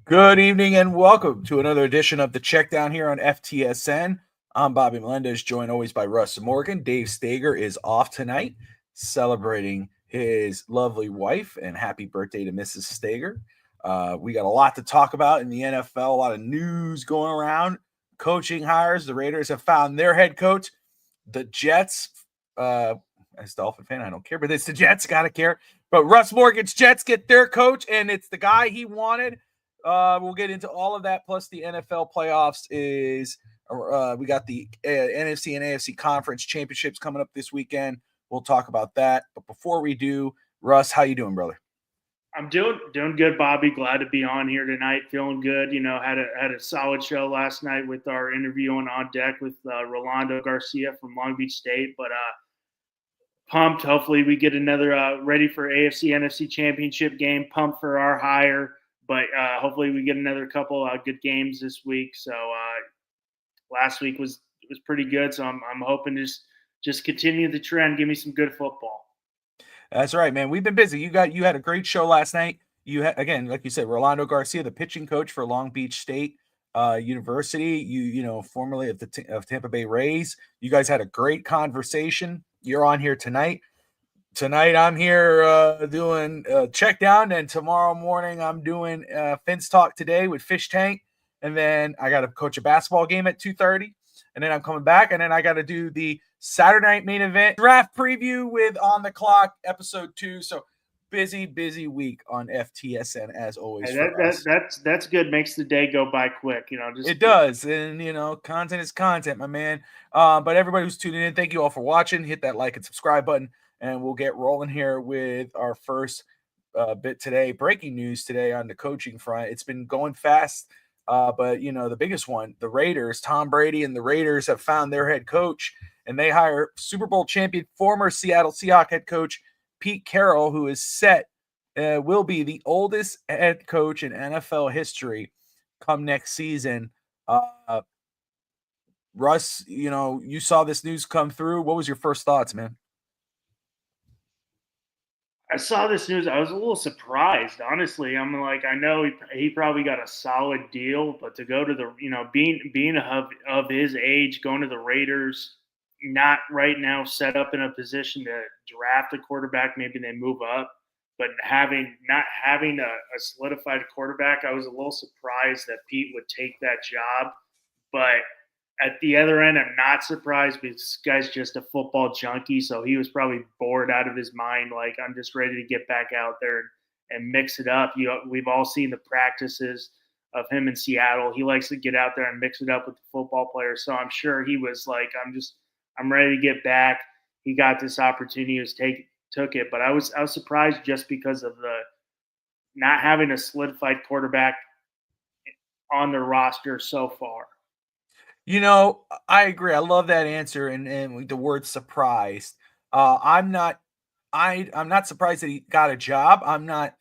Good evening and welcome to another edition of the Checkdown here on FTSN. I'm Bobby Melendez, joined always by Russ Morgan. Dave Stager is off tonight, celebrating his lovely wife, and happy birthday to Mrs. Stager. We got a lot to talk about in the NFL, a lot of news going around, coaching hires. The Raiders have found their head coach. The Jets, as a Dolphin fan, I don't care, but it's the Jets, gotta care. But Russ Morgan's Jets get their coach, and it's the guy he wanted. We'll get into all of that. Plus, the NFL playoffs is we got the NFC and AFC conference championships coming up this weekend. We'll talk about that. But before we do, Russ, how you doing, brother? I'm doing good, Bobby. Glad to be on here tonight. Feeling good. Had a solid show last night with our interview on deck with Rolando Garcia from Long Beach State. But pumped. Hopefully, we get another ready for AFC NFC Championship game. Pumped for our hire, but hopefully we get another couple good games this week. So last week was pretty good. So I'm hoping to just continue the trend. Give me some good football. That's right, man. We've been busy. You had a great show last night. You had, again, like you said, Rolando Garcia, the pitching coach for Long Beach State University. You know, formerly of Tampa Bay Rays. You guys had a great conversation. You're on here tonight. Tonight I'm here doing check down, and tomorrow morning I'm doing Fin's Talk today with Fish Tank, and then I got to coach a basketball game at 2:30, and then I'm coming back, and then I got to do the Saturday night main event draft preview with On the Clock episode 2. So busy week on FTSN as always Hey, for us. that's good. Makes the day go by quick. It does, and content is content, my man. But everybody who's tuning in, thank you all for watching. Hit that like and subscribe button, and we'll get rolling here with our first bit today. Breaking news today on the coaching front. It's been going fast, but the biggest one, the Raiders, Tom Brady and the Raiders have found their head coach, and they hire Super Bowl champion, former Seattle Seahawks head coach Pete Carroll, who is set will be the oldest head coach in NFL history come next season. Russ, you saw this news come through. What was your first thoughts, man? I saw this news. I was a little surprised, honestly. I'm like, I know he probably got a solid deal, but to go to the, being of his age, going to the Raiders, not right now set up in a position to draft a quarterback. Maybe they move up, but not having a solidified quarterback, I was a little surprised that Pete would take that job. But at the other end, I'm not surprised because this guy's just a football junkie. So he was probably bored out of his mind. Like, I'm just ready to get back out there and mix it up. We've all seen the practices of him in Seattle. He likes to get out there and mix it up with the football players. So I'm sure he was like, I'm ready to get back. He got this opportunity, took it. But I was surprised just because of the not having a solidified quarterback on the roster so far. I agree. I love that answer and the word surprised. I'm not surprised that he got a job. I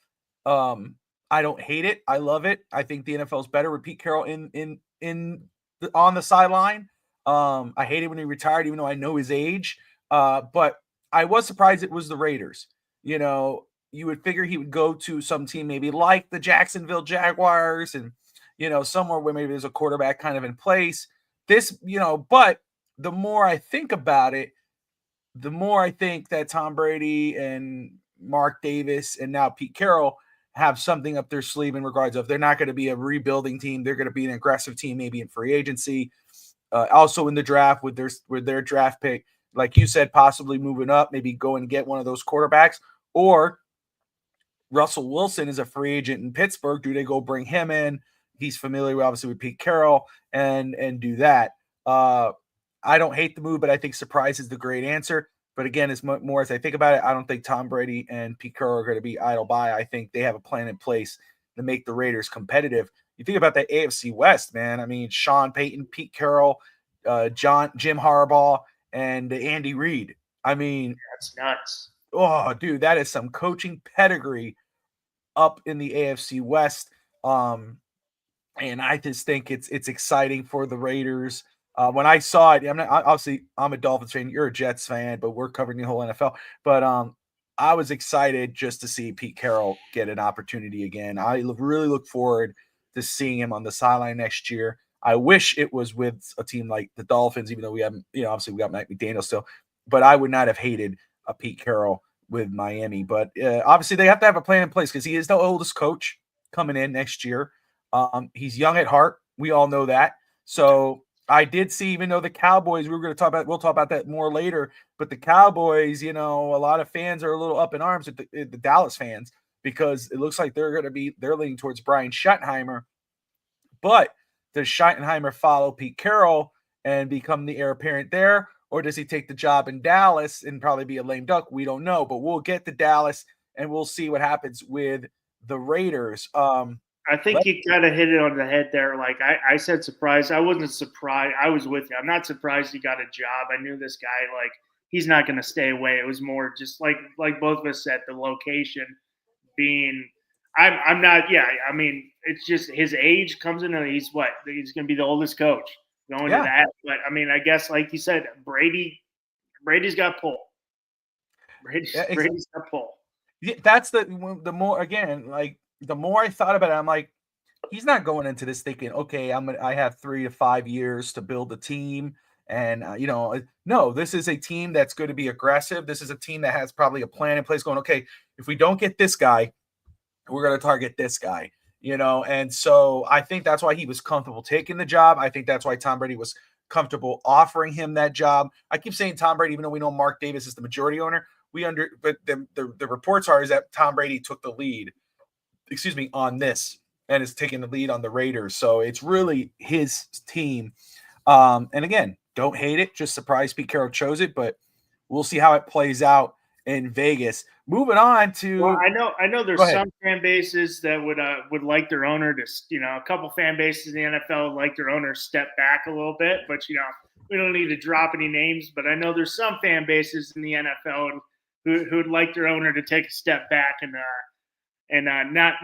don't hate it. I love it. I think the NFL is better with Pete Carroll on the sideline. I hate it when he retired, even though I know his age. But I was surprised it was the Raiders. You would figure he would go to some team maybe like the Jacksonville Jaguars and somewhere where maybe there's a quarterback kind of in place. But the more I think about it, the more I think that Tom Brady and Mark Davis and now Pete Carroll have something up their sleeve in regards of they're not going to be a rebuilding team. They're going to be an aggressive team, maybe in free agency. Also in the draft with their draft pick, like you said, possibly moving up, maybe go and get one of those quarterbacks. Or Russell Wilson is a free agent in Pittsburgh. Do they go bring him in? He's familiar, obviously, with Pete Carroll and do that. I don't hate the move, but I think surprise is the great answer. But again, as more as I think about it, I don't think Tom Brady and Pete Carroll are going to be idle by. I think they have a plan in place to make the Raiders competitive. You think about the AFC West, man. I mean, Sean Payton, Pete Carroll, Jim Harbaugh, and Andy Reid. I mean, That's nuts. Oh, dude, that is some coaching pedigree up in the AFC West. And I just think it's exciting for the Raiders. When I saw it, I'm a Dolphins fan. You're a Jets fan, but we're covering the whole NFL. But I was excited just to see Pete Carroll get an opportunity again. I really look forward to seeing him on the sideline next year. I wish it was with a team like the Dolphins, even though we haven't, obviously we got Mike McDaniel still, but I would not have hated a Pete Carroll with Miami. But obviously they have to have a plan in place because he is the oldest coach coming in next year. He's young at heart. We all know that. So I did see, even though the Cowboys, we'll talk about that more later, but the Cowboys, a lot of fans are a little up in arms with the Dallas fans because it looks like they're leaning towards Brian Schottenheimer. But does Schottenheimer follow Pete Carroll and become the heir apparent there? Or does he take the job in Dallas and probably be a lame duck? We don't know, but we'll get to Dallas and we'll see what happens with the Raiders. I think you kind of hit it on the head there. Like I said, surprised. I wasn't surprised. I was with you. I'm not surprised he got a job. I knew this guy, like, he's not going to stay away. It was more just like both of us said, the location being. I'm not. Yeah, I mean, it's just his age comes in, and he's what? He's going to be the oldest coach going to that. But I mean, I guess like you said, Brady's got pull. Brady's got pull. Yeah, that's the more, again, like, the more I thought about it, I'm like, he's not going into this thinking, okay, I have 3 to 5 years to build a team. And, no, this is a team that's going to be aggressive. This is a team that has probably a plan in place going, okay, if we don't get this guy, we're going to target this guy, And so I think that's why he was comfortable taking the job. I think that's why Tom Brady was comfortable offering him that job. I keep saying Tom Brady, even though we know Mark Davis is the majority owner, but the reports is that Tom Brady took the lead, on this, and is taking the lead on the Raiders. So it's really his team. And again, don't hate it. Just surprised Pete Carroll chose it, but we'll see how it plays out in Vegas. Moving on to. Well, I know there's some fan bases that would like their owner to, a couple fan bases in the NFL would like their owner step back a little bit, but we don't need to drop any names. But I know there's some fan bases in the NFL who'd like their owner to take a step back and not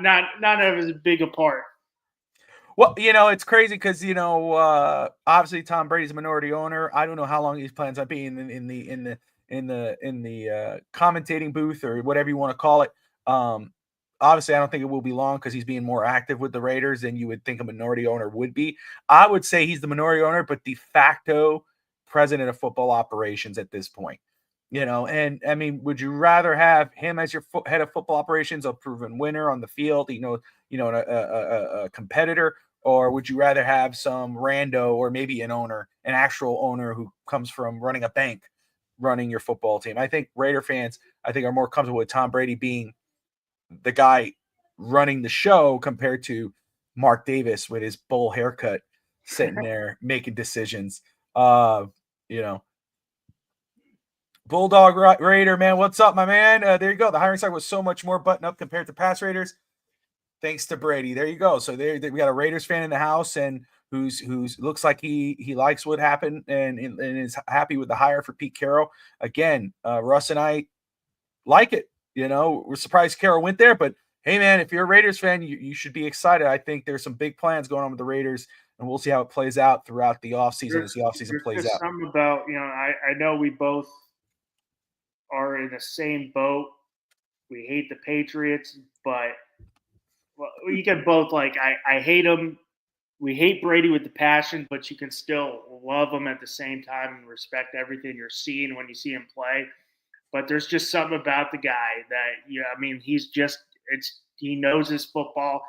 have as big a part. Well, it's crazy because obviously Tom Brady's a minority owner. I don't know how long he plans on being in the commentating booth or whatever you want to call it. Obviously, I don't think it will be long because he's being more active with the Raiders than you would think a minority owner would be. I would say he's the minority owner, but de facto president of football operations at this point. And I mean, would you rather have him as your head of football operations, a proven winner on the field, a competitor, or would you rather have some rando or maybe an actual owner who comes from running a bank, running your football team? I think Raider fans, are more comfortable with Tom Brady being the guy running the show compared to Mark Davis with his bull haircut sitting there making decisions. Bulldog Raider, man, what's up, my man? There you go. The hiring side was so much more button up compared to past Raiders, thanks to Brady. There you go. So we got a Raiders fan in the house, and who's looks like he likes what happened and is happy with the hire for Pete Carroll. Again, Russ and I like it. We're surprised Carroll went there, but hey, man, if you're a Raiders fan, you should be excited. I think there's some big plans going on with the Raiders, and we'll see how it plays out throughout the offseason as the offseason plays out. Something about, I know we both are in the same boat. We hate the Patriots, but you can both, like, I hate them. We hate Brady with the passion, but you can still love him at the same time and respect everything you're seeing when you see him play. But there's just something about the guy that, he knows his football.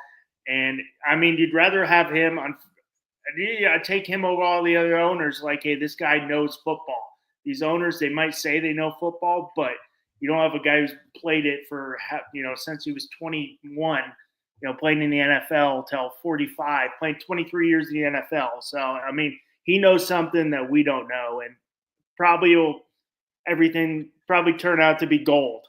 And, you'd rather have him take him over all the other owners. Like, hey, this guy knows football. These owners, they might say they know football, but you don't have a guy who's played it for, since he was 21, playing in the NFL till 45, playing 23 years in the NFL. So, he knows something that we don't know, and everything turn out to be gold.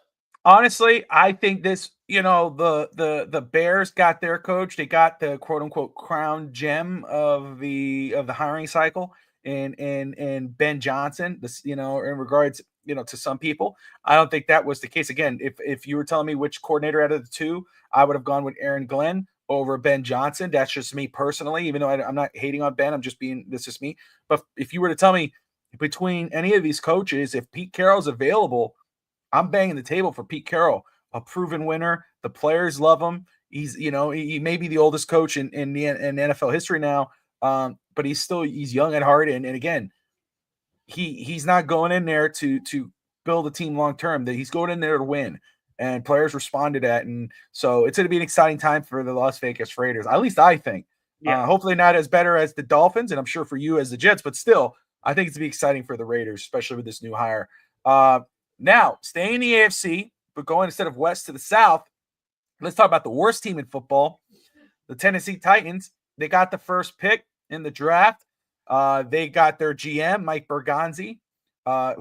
Honestly, I think this, the Bears got their coach. They got the quote unquote crown gem of the hiring cycle and Ben Johnson. This, in regards, to some people, I don't think that was the case. Again, if you were telling me which coordinator out of the two, I would have gone with Aaron Glenn over Ben Johnson. That's just me personally, even though I'm not hating on Ben. This is me. But if you were to tell me between any of these coaches, if Pete Carroll's available, I'm banging the table for Pete Carroll, a proven winner. The players love him. He's, he may be the oldest coach in NFL history now, but he's young at heart, and again, he's not going in there to build a team long term. That he's going in there to win, and players respond to that, and so it's going to be an exciting time for the Las Vegas Raiders. At least I think. Yeah. Hopefully not as better as the Dolphins, and I'm sure for you as the Jets, but still, I think it's going to be exciting for the Raiders, especially with this new hire. Now, staying in the AFC, but going instead of west to the south, let's talk about the worst team in football, the Tennessee Titans. They got the first pick in the draft. They got their GM, Mike Berganzi,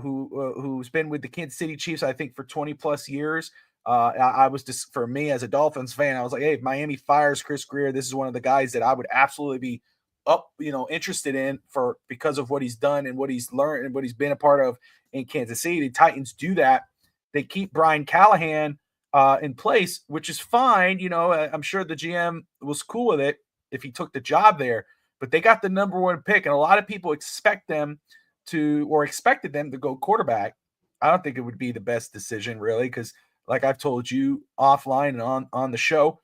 who's been with the Kansas City Chiefs, I think, for 20 plus years. I was just, for me as a Dolphins fan, I was like, hey, if Miami fires Chris Grier, this is one of the guys that I would absolutely be interested in because of what he's done and what he's learned and what he's been a part of in Kansas City. The Titans do that. They keep Brian Callahan in place, which is fine. I'm sure the GM was cool with it if he took the job there, but they got the number one pick, and a lot of people expected them to go quarterback. I don't think it would be the best decision, really, because like I've told you offline and on the show,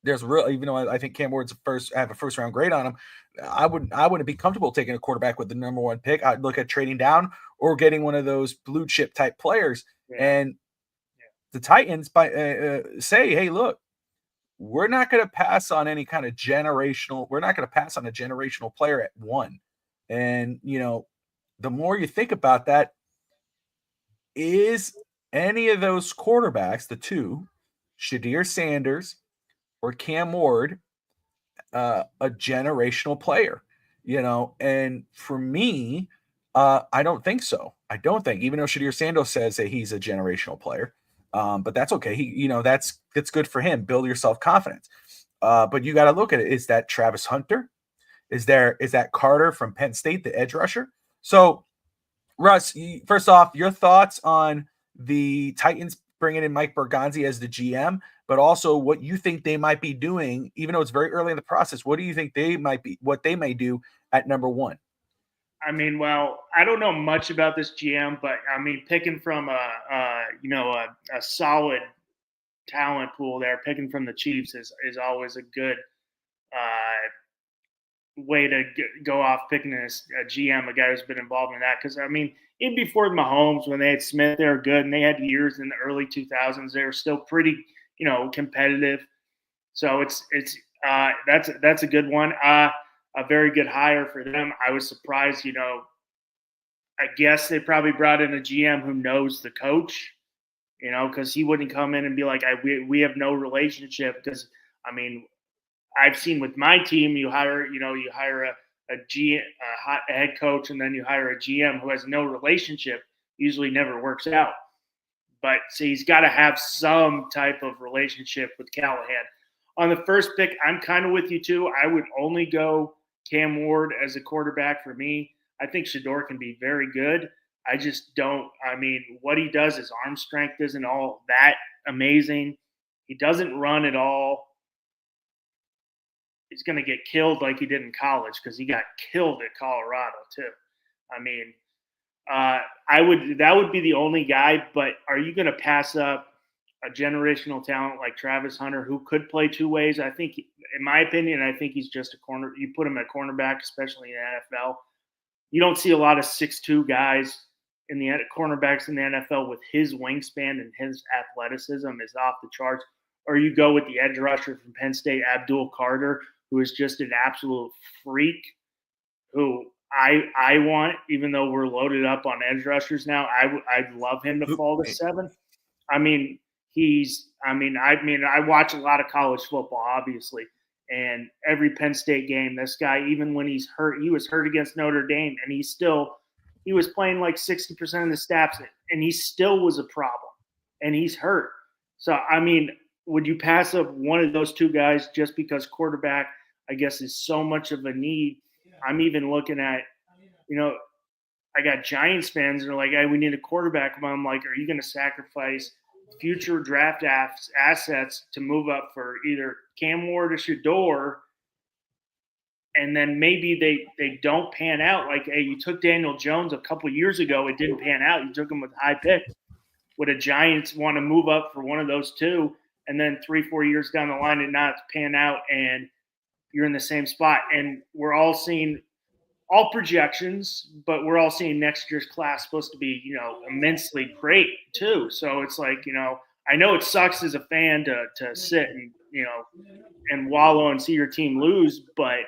there's really, even though I think Cam Ward's have a first round grade on him, I wouldn't be comfortable taking a quarterback with the number one pick. I'd look at trading down or getting one of those blue chip type players. Yeah. And the Titans say, hey, look, we're not going to pass on any kind of we're not going to pass on a generational player at one. And, the more you think about that, is any of those quarterbacks, the two, Shadir Sanders or Cam Ward, a generational player, and for me, I don't think so. I don't think, even though Shadir Sanders says that he's a generational player, but that's okay. He, that's good for him. Build your self-confidence. But you got to look at it. Is that Travis Hunter? Is that Carter from Penn State, the edge rusher? So, Russ, first off, your thoughts on the Titans bringing in Mike Berganzi as the GM, but also what you think they might be doing, even though it's very early in the process. What do you think what they may do at number one? I mean, well, I don't know much about this GM, but I mean, picking from a solid talent pool there, picking from the Chiefs is always a good way to go off picking a GM, a guy who's been involved in that. Because I mean, even before Mahomes, when they had Smith, they were good, and they had years in the early 2000s. They were still pretty, competitive. So that's a good one. A very good hire for them. I was surprised, I guess they probably brought in a GM who knows the coach, because he wouldn't come in and be like, we have no relationship. Because, I mean, I've seen with my team, you hire a head coach, and then you hire a GM who has no relationship, usually never works out. But so he's got to have some type of relationship with Callahan. On the first pick, I'm kind of with you too. I would only go Cam Ward as a quarterback for me. I think Shador can be very good. I just don't. I mean, what he does, his arm strength isn't all that amazing. He doesn't run at all. He's going to get killed like he did in college, because he got killed at Colorado too. I mean, that would be the only guy. But are you going to pass up a generational talent like Travis Hunter, who could play two ways? I think, in my opinion, I think he's just a corner. You put him at cornerback, especially in the NFL. You don't see a lot of 6'2" guys in the cornerbacks in the NFL with his wingspan, and his athleticism is off the charts. Or you go with the edge rusher from Penn State, Abdul Carter, who is just an absolute freak, who I want, even though we're loaded up on edge rushers now. I'd love him to fall to 7. I mean, I watch a lot of college football, obviously, and every Penn State game, this guy, even when he's hurt, he was hurt against Notre Dame, and he was playing like 60% of the snaps, and he still was a problem, and he's hurt. So, I mean, would you pass up one of those two guys just because quarterback, I guess, is so much of a need? I'm even looking at, I got Giants fans that are like, hey, we need a quarterback. And I'm like, are you going to sacrifice future draft assets to move up for either Cam Ward or Shador? And then maybe they don't pan out. Like, hey, you took Daniel Jones a couple years ago. It didn't pan out. You took him with a high pick. Would a Giants want to move up for one of those two and then 3-4 years down the line it not pan out and you're in the same spot. And we're all seeing all projections, but we're all seeing next year's class supposed to be, immensely great too. So it's like, I know it sucks as a fan to sit and, and wallow and see your team lose, but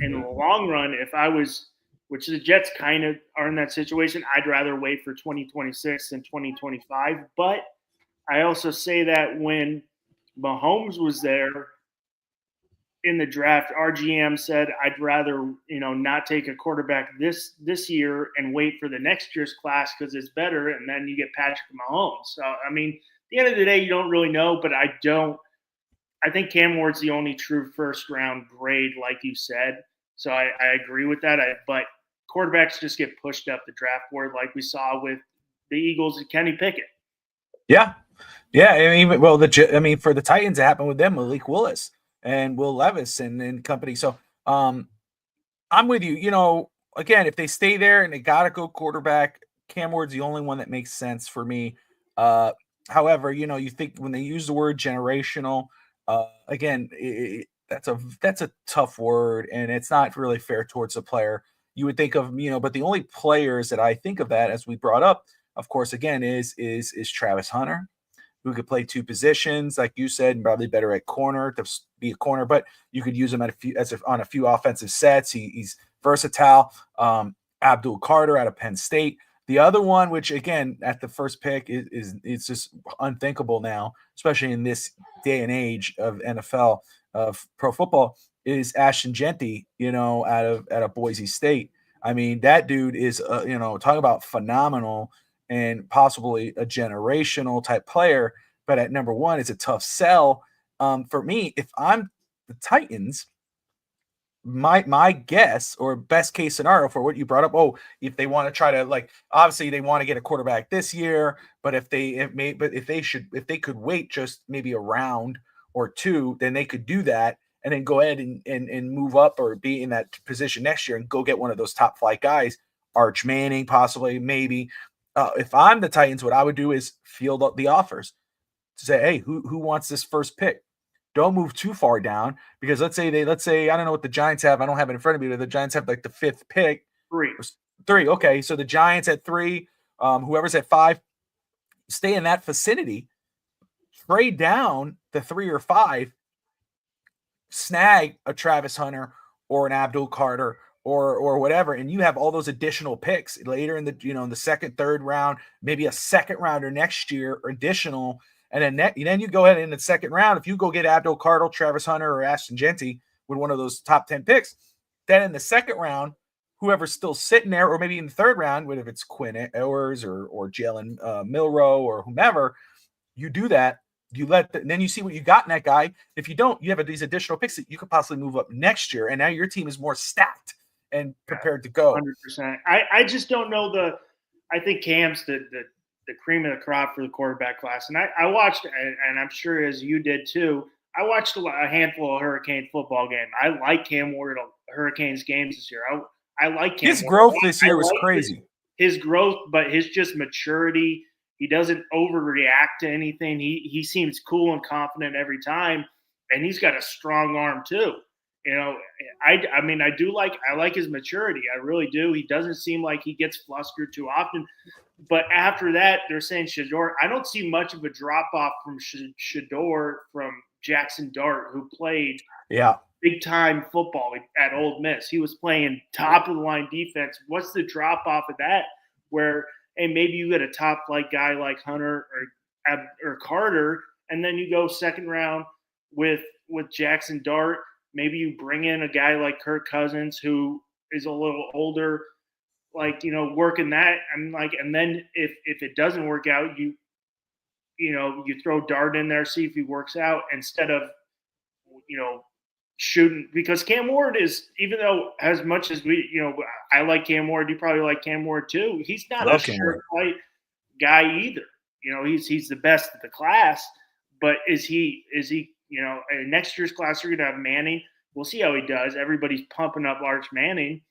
in the long run, if I was, which the Jets kind of are in that situation, I'd rather wait for 2026 than 2025. But I also say that when Mahomes was there in the draft, our GM said, I'd rather, not take a quarterback this year and wait for the next year's class because it's better. And then you get Patrick Mahomes. So, I mean, at the end of the day, you don't really know, but I think Cam Ward's the only true first round grade, like you said. So I agree with that. But quarterbacks just get pushed up the draft board like we saw with the Eagles and Kenny Pickett. Yeah. Yeah. I mean, for the Titans, it happened with them, Malik Willis and Will Levis and company. So I'm with you. Again, if they stay there and they got to go quarterback, Cam Ward's the only one that makes sense for me. However, you think when they use the word generational, again, that's a tough word, and it's not really fair towards the player. You would think of, but the only players that I think of that, as we brought up, of course, again, is Travis Hunter, who could play two positions, like you said, and probably better at corner to be a corner, but you could use him on a few offensive sets. He's versatile. Abdul Carter out of Penn State. The other one, which again at the first pick is just unthinkable now, especially in this day and age of NFL of pro football, is Ashton Genty, out of Boise State. I mean, that dude is talking about phenomenal and possibly a generational type player. But at number one, it's a tough sell. For me, if I'm the Titans, my guess or best case scenario for what you brought up, if they want to try to, obviously they want to get a quarterback this year, but if they could wait just maybe a round or two, then they could do that and then go ahead and move up or be in that position next year and go get one of those top flight guys, Arch Manning, possibly, maybe. If I'm the Titans, what I would do is field up the offers to say, hey, who wants this first pick? Don't move too far down, because let's say I don't know what the Giants have. I don't have it in front of me, but the Giants have like the fifth pick. Three. Okay. So the Giants at 3, whoever's at 5, stay in that vicinity, trade down to 3 or 5, snag a Travis Hunter or an Abdul Carter or whatever, and you have all those additional picks later in the in the second, third round, maybe a second rounder next year or additional, and then you go ahead in the second round. If you go get Abdul Carter, Travis Hunter, or Ashton Genty with one of those top 10 picks, then in the second round, whoever's still sitting there, or maybe in the third round, whether it's Quinn Ewers or Jalen Milroe or whomever, you do that. You then you see what you got in that guy. If you don't, you have these additional picks that you could possibly move up next year, and now your team is more stacked and prepared to go. 100%. I just don't know I think Cam's the cream of the crop for the quarterback class. And I watched, and I'm sure as you did too, I watched a handful of Hurricane football game. I like Cam Ward at Hurricanes games this year. I like Cam His growth this year was crazy. His growth, but his just maturity. He doesn't overreact to anything. He seems cool and confident every time, and he's got a strong arm too. I mean, I like his maturity. I really do. He doesn't seem like he gets flustered too often. But after that, they're saying Shedeur. I don't see much of a drop off from Shedeur from Jackson Dart, who played big time football at Ole Miss. He was playing top of the line defense. What's the drop off of that? Where maybe you get a top flight guy like Hunter or Carter, and then you go second round with Jackson Dart. Maybe you bring in a guy like Kirk Cousins, who is a little older, working that. And then if it doesn't work out, you throw Dart in there, see if he works out instead of, shooting, because Cam Ward is, even though as much as I like Cam Ward, you probably like Cam Ward too. He's not a sure fight guy either. He's the best of the class, but is he in next year's class, you're going to have Manning. We'll see how he does. Everybody's pumping up Arch Manning,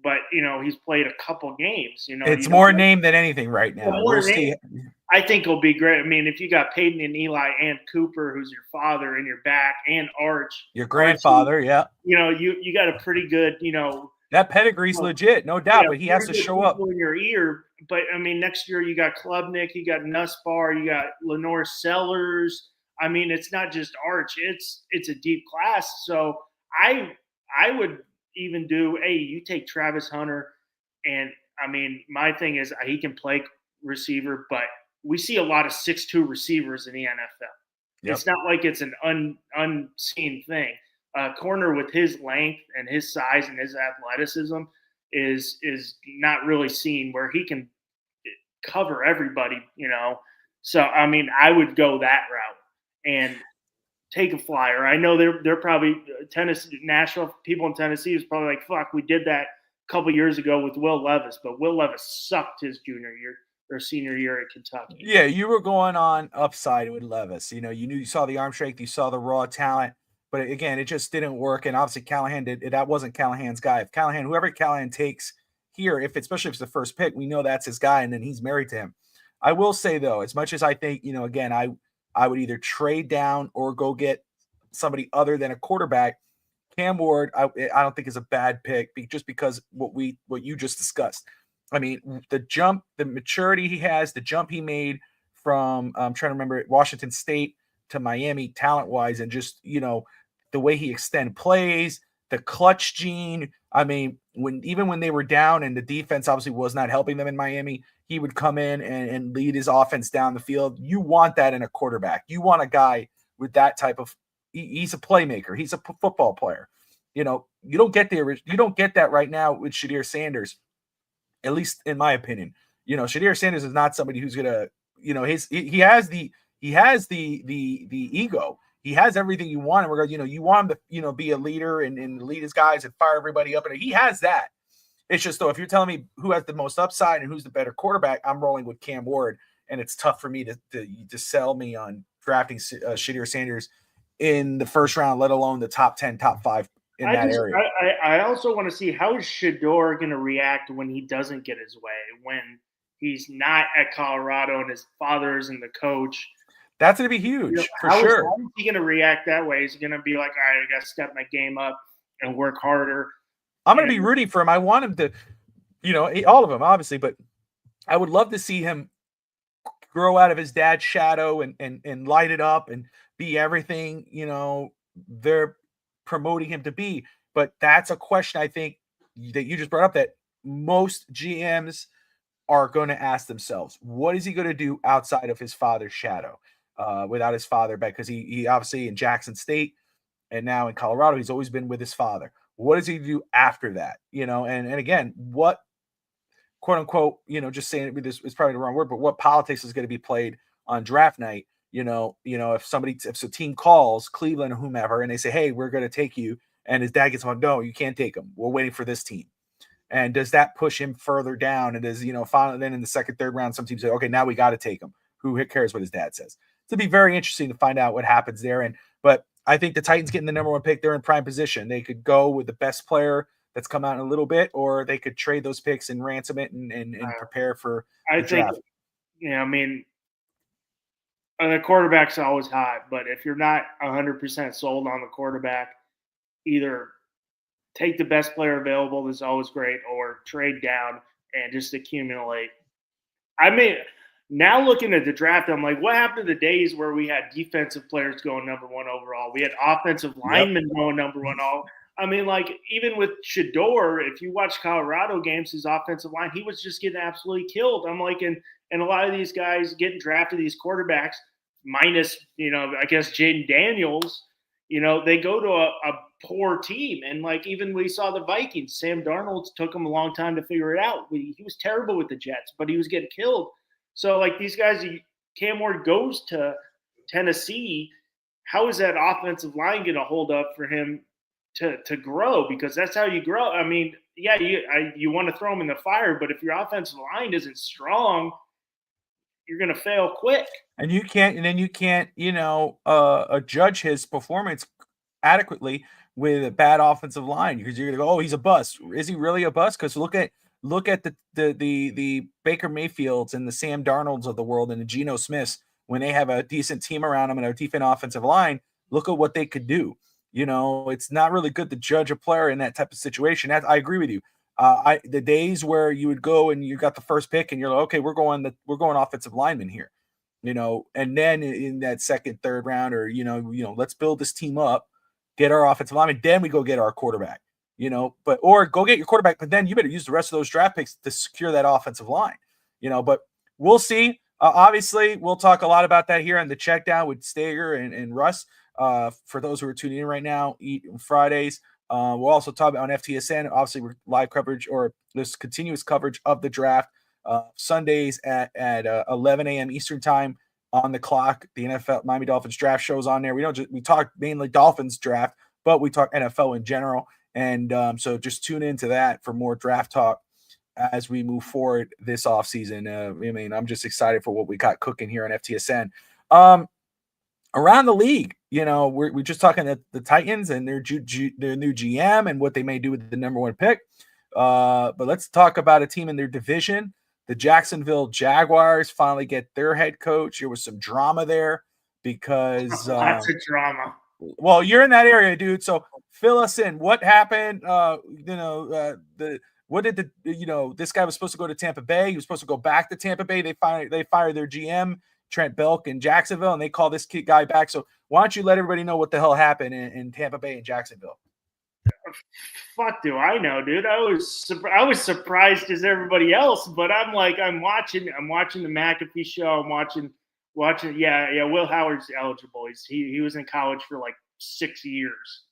but he's played a couple games. It's more name than anything right now. We'll see. I think it'll be great. I mean, if you got Peyton and Eli and Cooper, who's your father in your back, and Arch, Your grandfather, yeah. You got a pretty good, That pedigree's legit, no doubt, but he has to show up. In your ear. But I mean, next year you got Klubnik, you got Nussbaur, you got Lenore Sellers. I mean, it's not just Arch; it's a deep class. So I would even do. Hey, you take Travis Hunter, and I mean, my thing is he can play receiver, but we see a lot of 6'2" receivers in the NFL. Yep. It's not like it's an unseen thing. Corner with his length and his size and his athleticism is not really seen, where he can cover everybody, So I mean, I would go that route and take a flyer. I know they're probably national people in Tennessee is probably like, fuck, we did that a couple years ago with Will Levis, but Will Levis sucked his junior year or senior year at Kentucky. Yeah, you were going on upside with Levis. You saw the arm strength, you saw the raw talent. But again, it just didn't work. And obviously Callahan that wasn't Callahan's guy. If whoever Callahan takes here, especially if it's the first pick, we know that's his guy, and then he's married to him. I will say though, as much as I think, again, I would either trade down or go get somebody other than a quarterback. Cam Ward, I don't think is a bad pick just because what you just discussed. I mean, the jump, the maturity he has, the jump he made from I'm trying to remember Washington State to Miami talent-wise, and just the way he extend plays, the clutch gene. I mean, even when they were down and the defense obviously was not helping them in Miami, he would come in and lead his offense down the field. You want that in a quarterback. You want a guy with that type of. He's a playmaker. He's a football player. You don't get that right now with Shadir Sanders, at least in my opinion. Shadir Sanders is not somebody who's gonna. He has the ego. He has everything you want in regards, you want him to, be a leader and lead his guys and fire everybody up. And he has that. It's just, though, if you're telling me who has the most upside and who's the better quarterback, I'm rolling with Cam Ward. And it's tough for me to sell me on drafting Shadir Sanders in the first round, let alone the top 10, top 5 in that area. I also want to see how is Shedeur going to react when he doesn't get his way, when he's not at Colorado and his father isn't the coach. That's going to be huge, for sure. How is he going to react that way? Is he going to be like, all right, I got to step my game up and work harder? I'm going to be rooting for him. I want him to, all of them, obviously, but I would love to see him grow out of his dad's shadow and light it up and be everything, they're promoting him to be. But that's a question I think that you just brought up that most GMs are going to ask themselves. What is he going to do outside of his father's shadow? Without his father back, because he obviously in Jackson State and now in Colorado, he's always been with his father. What does he do after that? And again, what quote unquote, just saying it, this is probably the wrong word, but what politics is going to be played on draft night? If a team calls Cleveland or whomever and they say, hey, we're going to take you, and his dad gets on, no, you can't take him. We're waiting for this team. And does that push him further down? And does, finally then in the second, third round, some teams say, okay, now we got to take him. Who cares what his dad says? It'll be very interesting to find out what happens there. But I think the Titans getting the number 1 pick, they're in prime position. They could go with the best player that's come out in a little bit, or they could trade those picks and ransom it and prepare for the draft. The quarterback's always hot, but if you're not 100% sold on the quarterback, either take the best player available, that's always great, or trade down and just accumulate. Now looking at the draft, I'm like, what happened to the days where we had defensive players going number 1 overall? We had offensive linemen going number 1 all. Even with Shedeur, if you watch Colorado games, his offensive line, he was just getting absolutely killed. I'm like, and a lot of these guys getting drafted, these quarterbacks, minus, I guess Jaden Daniels, they go to a poor team. And even we saw the Vikings, Sam Darnold took him a long time to figure it out. He was terrible with the Jets, but he was getting killed. So, these guys, Cam Ward goes to Tennessee. How is that offensive line going to hold up for him to grow? Because that's how you grow. You want to throw him in the fire, but if your offensive line isn't strong, you're going to fail quick. And you can't judge his performance adequately with a bad offensive line, because you're going to go, oh, he's a bust. Is he really a bust? Because look at look at the Baker Mayfields and the Sam Darnolds of the world and the Geno Smiths when they have a decent team around them and a decent offensive line. Look at what they could do. It's not really good to judge a player in that type of situation. I agree with you. The days where you would go and you got the first pick and you're like, okay, we're going offensive lineman here, and then in that second, third round, or let's build this team up, get our offensive lineman, then we go get our quarterback, or go get your quarterback, but then you better use the rest of those draft picks to secure that offensive line, but we'll see. Obviously, we'll talk a lot about that here on the Checkdown with Stager and Russ. For those who are tuning in right now, Fridays. We'll also talk about on FTSN. Obviously, we're live coverage or this continuous coverage of the draft. Sundays at 11 a.m. Eastern time on the clock. The NFL Miami Dolphins draft shows on there. We talk mainly Dolphins draft, but we talk NFL in general. And so just tune into that for more draft talk as we move forward this offseason. I'm just excited for what we got cooking here on FTSN. Around the league, we're just talking the Titans and their new GM and what they may do with the number one pick. But let's talk about a team in their division. The Jacksonville Jaguars finally get their head coach. There was some drama there because lots of drama. Well, you're in that area, dude. So fill us in. What happened? What did this guy was supposed to go to Tampa Bay. He was supposed to go back to Tampa Bay. They fired their GM. Trent Belk in Jacksonville, and they call this guy back. So why don't you let everybody know what the hell happened in Tampa Bay and Jacksonville? Fuck do I know, dude? I was surprised as everybody else, but I'm watching the McAfee show. I'm watching. Yeah. Will Howard's eligible. He was in college for like 6 years.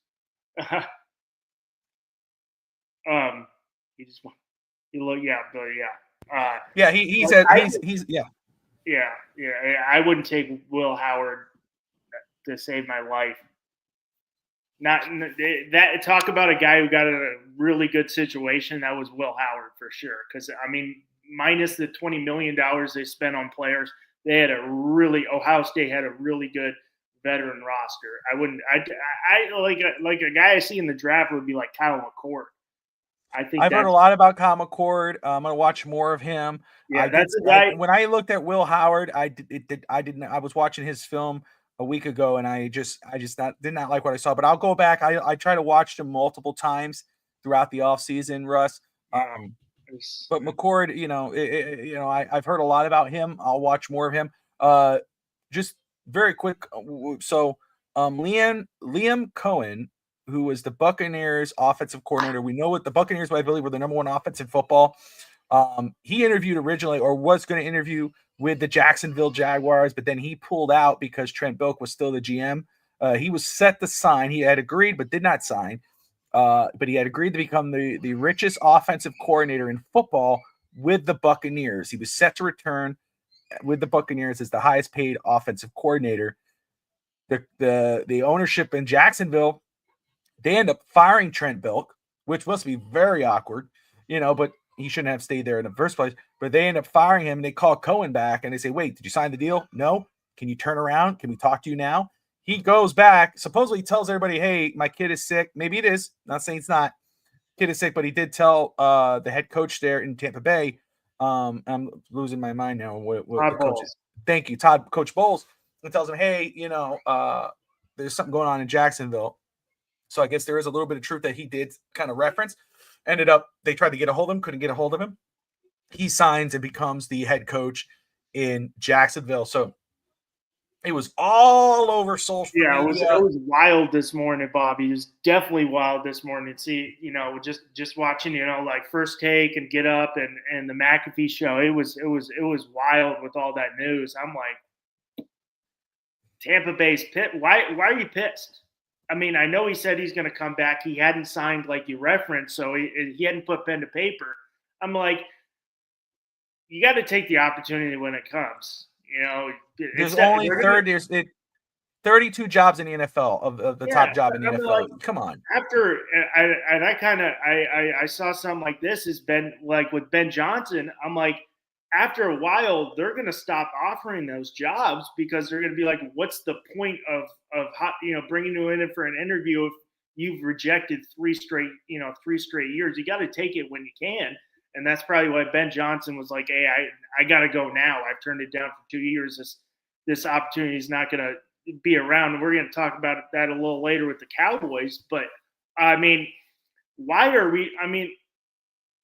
Yeah, I wouldn't take Will Howard to save my life. Not that talk about a guy who got in a really good situation. That was Will Howard for sure. Because minus the $20 million they spent on players, they had Ohio State had a really good veteran roster. I like a guy I see in the draft would be like Kyle McCord. I've heard a lot about Kyle McCord. I'm going to watch more of him. Yeah, that's a guy. When I looked at Will Howard, I was watching his film a week ago, and I just did not like what I saw. But I'll go back. I try to watch him multiple times throughout the offseason, Russ. But McCord, I've heard a lot about him. I'll watch more of him. Just very quick. So Liam Cohen, who was the Buccaneers offensive coordinator. We know what the Buccaneers, I believe, were the number one offense in football. He interviewed originally, or was going to interview with the Jacksonville Jaguars, but then he pulled out because Trent Belk was still the GM. He was set to sign. He had agreed, but did not sign. But he had agreed to become the richest offensive coordinator in football with the Buccaneers. He was set to return with the Buccaneers as the highest paid offensive coordinator. The ownership in Jacksonville, they end up firing Trent Belk, which must be very awkward, but he shouldn't have stayed there in the first place. But they end up firing him, and they call Cohen back, and they say, wait, did you sign the deal? No. Can you turn around? Can we talk to you now? He goes back, supposedly tells everybody, hey, my kid is sick. Maybe it is. Not saying it's not. Kid is sick, but he did tell the head coach there in Tampa Bay. I'm losing my mind now. What the coach is. Thank you, Coach Bowles. He tells him, hey, there's something going on in Jacksonville. So I guess there is a little bit of truth that he did kind of reference. Ended up, they tried to get a hold of him, couldn't get a hold of him. He signs and becomes the head coach in Jacksonville. So it was all over social media. Yeah, it was wild this morning, Bobby. It was definitely wild this morning. See, just watching, like First Take and Get Up and the McAfee show. It was wild with all that news. I'm like, Tampa Bay's pissed. Why are you pissed? I know he said he's going to come back. He hadn't signed, like you referenced, so he hadn't put pen to paper. I'm like, you got to take the opportunity when it comes. There's only 32 jobs in the NFL of the top job in the NFL. Like, come on. I saw something like this has been like with Ben Johnson. I'm like, after a while, they're going to stop offering those jobs because they're going to be like, what's the point of bringing you in for an interview if you've rejected 3 straight years? You got to take it when you can. And that's probably why Ben Johnson was like, hey, I got to go now. I've turned it down for 2 years. This opportunity is not going to be around. And we're going to talk about that a little later with the Cowboys. But, I mean, why are we – I mean,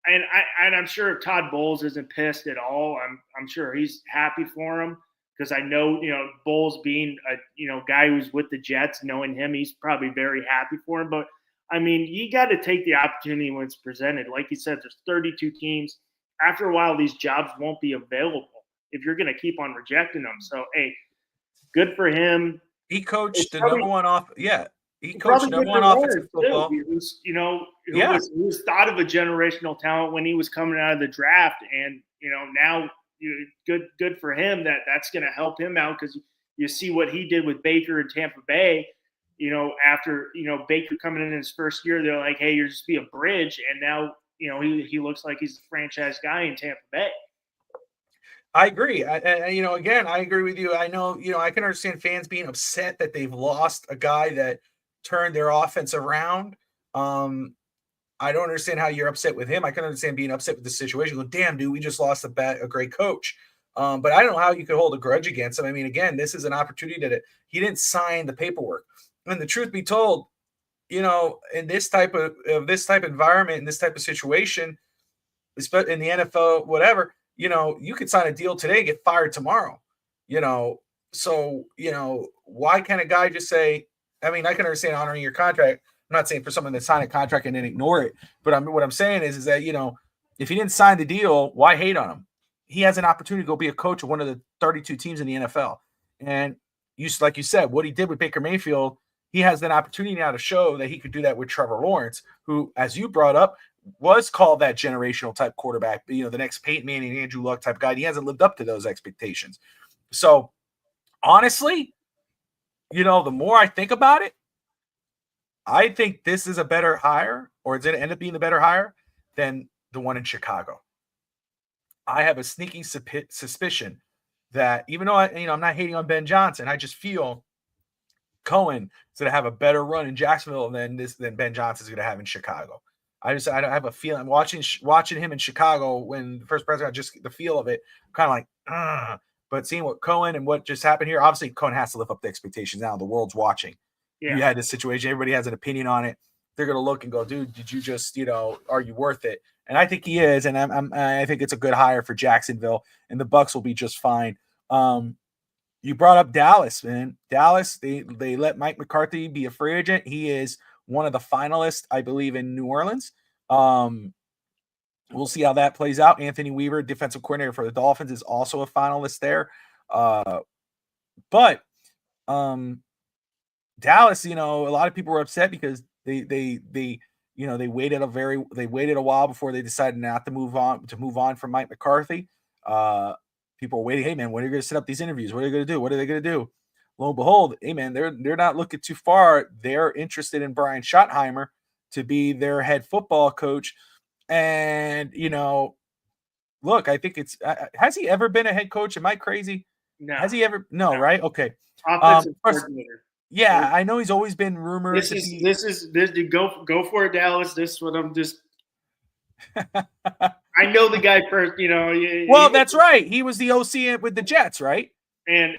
and I'm sure Todd Bowles isn't pissed at all. I'm sure he's happy for him because I know, Bowles being a, guy who's with the Jets, knowing him, he's probably very happy for him. But, I mean, you got to take the opportunity when it's presented. Like you said, there's 32 teams. After a while, these jobs won't be available if you're going to keep on rejecting them. So, hey, good for him. He coached the number one off. Yeah. He coached number number one offensive football. He was, who was thought of a generational talent when he was coming out of the draft. And, now good for him that's going to help him out because you see what he did with Baker in Tampa Bay. After, Baker coming in his first year, they're like, hey, you're just be a bridge. And now, he looks like he's the franchise guy in Tampa Bay. I agree. Again, I agree with you. I know, I can understand fans being upset that they've lost a guy that turned their offense around. I don't understand how you're upset with him. I can understand being upset with the situation. Go, damn, dude, we just lost a great coach. But I don't know how you could hold a grudge against him. I mean, again, this is an opportunity that he didn't sign the paperwork. And the truth be told, in this type of environment, in this type of situation, especially in the NFL, whatever, you could sign a deal today and get fired tomorrow. So why can't a guy just say? I mean, I can understand honoring your contract. I'm not saying for someone to sign a contract and then ignore it, but what I'm saying is that if he didn't sign the deal, why hate on him? He has an opportunity to go be a coach of one of the 32 teams in the NFL, and like you said, what he did with Baker Mayfield. He has an opportunity now to show that he could do that with Trevor Lawrence, who, as you brought up, was called that generational type quarterback, the next Peyton Manning, Andrew Luck type guy. He hasn't lived up to those expectations. So, honestly, the more I think about it, I think this is a better hire, or it's going to end up being a better hire than the one in Chicago. I have a sneaking suspicion that even though I'm not hating on Ben Johnson, I just feel Cohen is going to have a better run in Jacksonville than Ben Johnson is going to have in Chicago. I have a feeling watching him in Chicago when the first president, just the feel of it, kind of like, but seeing what Cohen and what just happened here, obviously Cohen has to live up to expectations now. The world's watching. Yeah. You had this situation. Everybody has an opinion on it. They're going to look and go, dude, did you just, are you worth it? And I think he is. And I think it's a good hire for Jacksonville, and the Bucks will be just fine. You brought up Dallas, man. Dallas, they let Mike McCarthy be a free agent. He is one of the finalists, I believe, in New Orleans. We'll see how that plays out. Anthony Weaver, defensive coordinator for the Dolphins, is also a finalist there. But Dallas, a lot of people were upset because they waited a while before they decided not to move on from Mike McCarthy. People are waiting. Hey man, when are you going to set up these interviews? What are they going to do? What are they going to do? Lo and behold, hey man, they're not looking too far. They're interested in Brian Schottenheimer to be their head football coach. And look, I think it's has he ever been a head coach? Am I crazy? No. Has he ever? No, right? Okay. Offensive coordinator. Yeah, I know he's always been rumored. This is go for it, Dallas. This is what I'm just. I know the guy first, Well, that's right. He was the OC with the Jets, right? And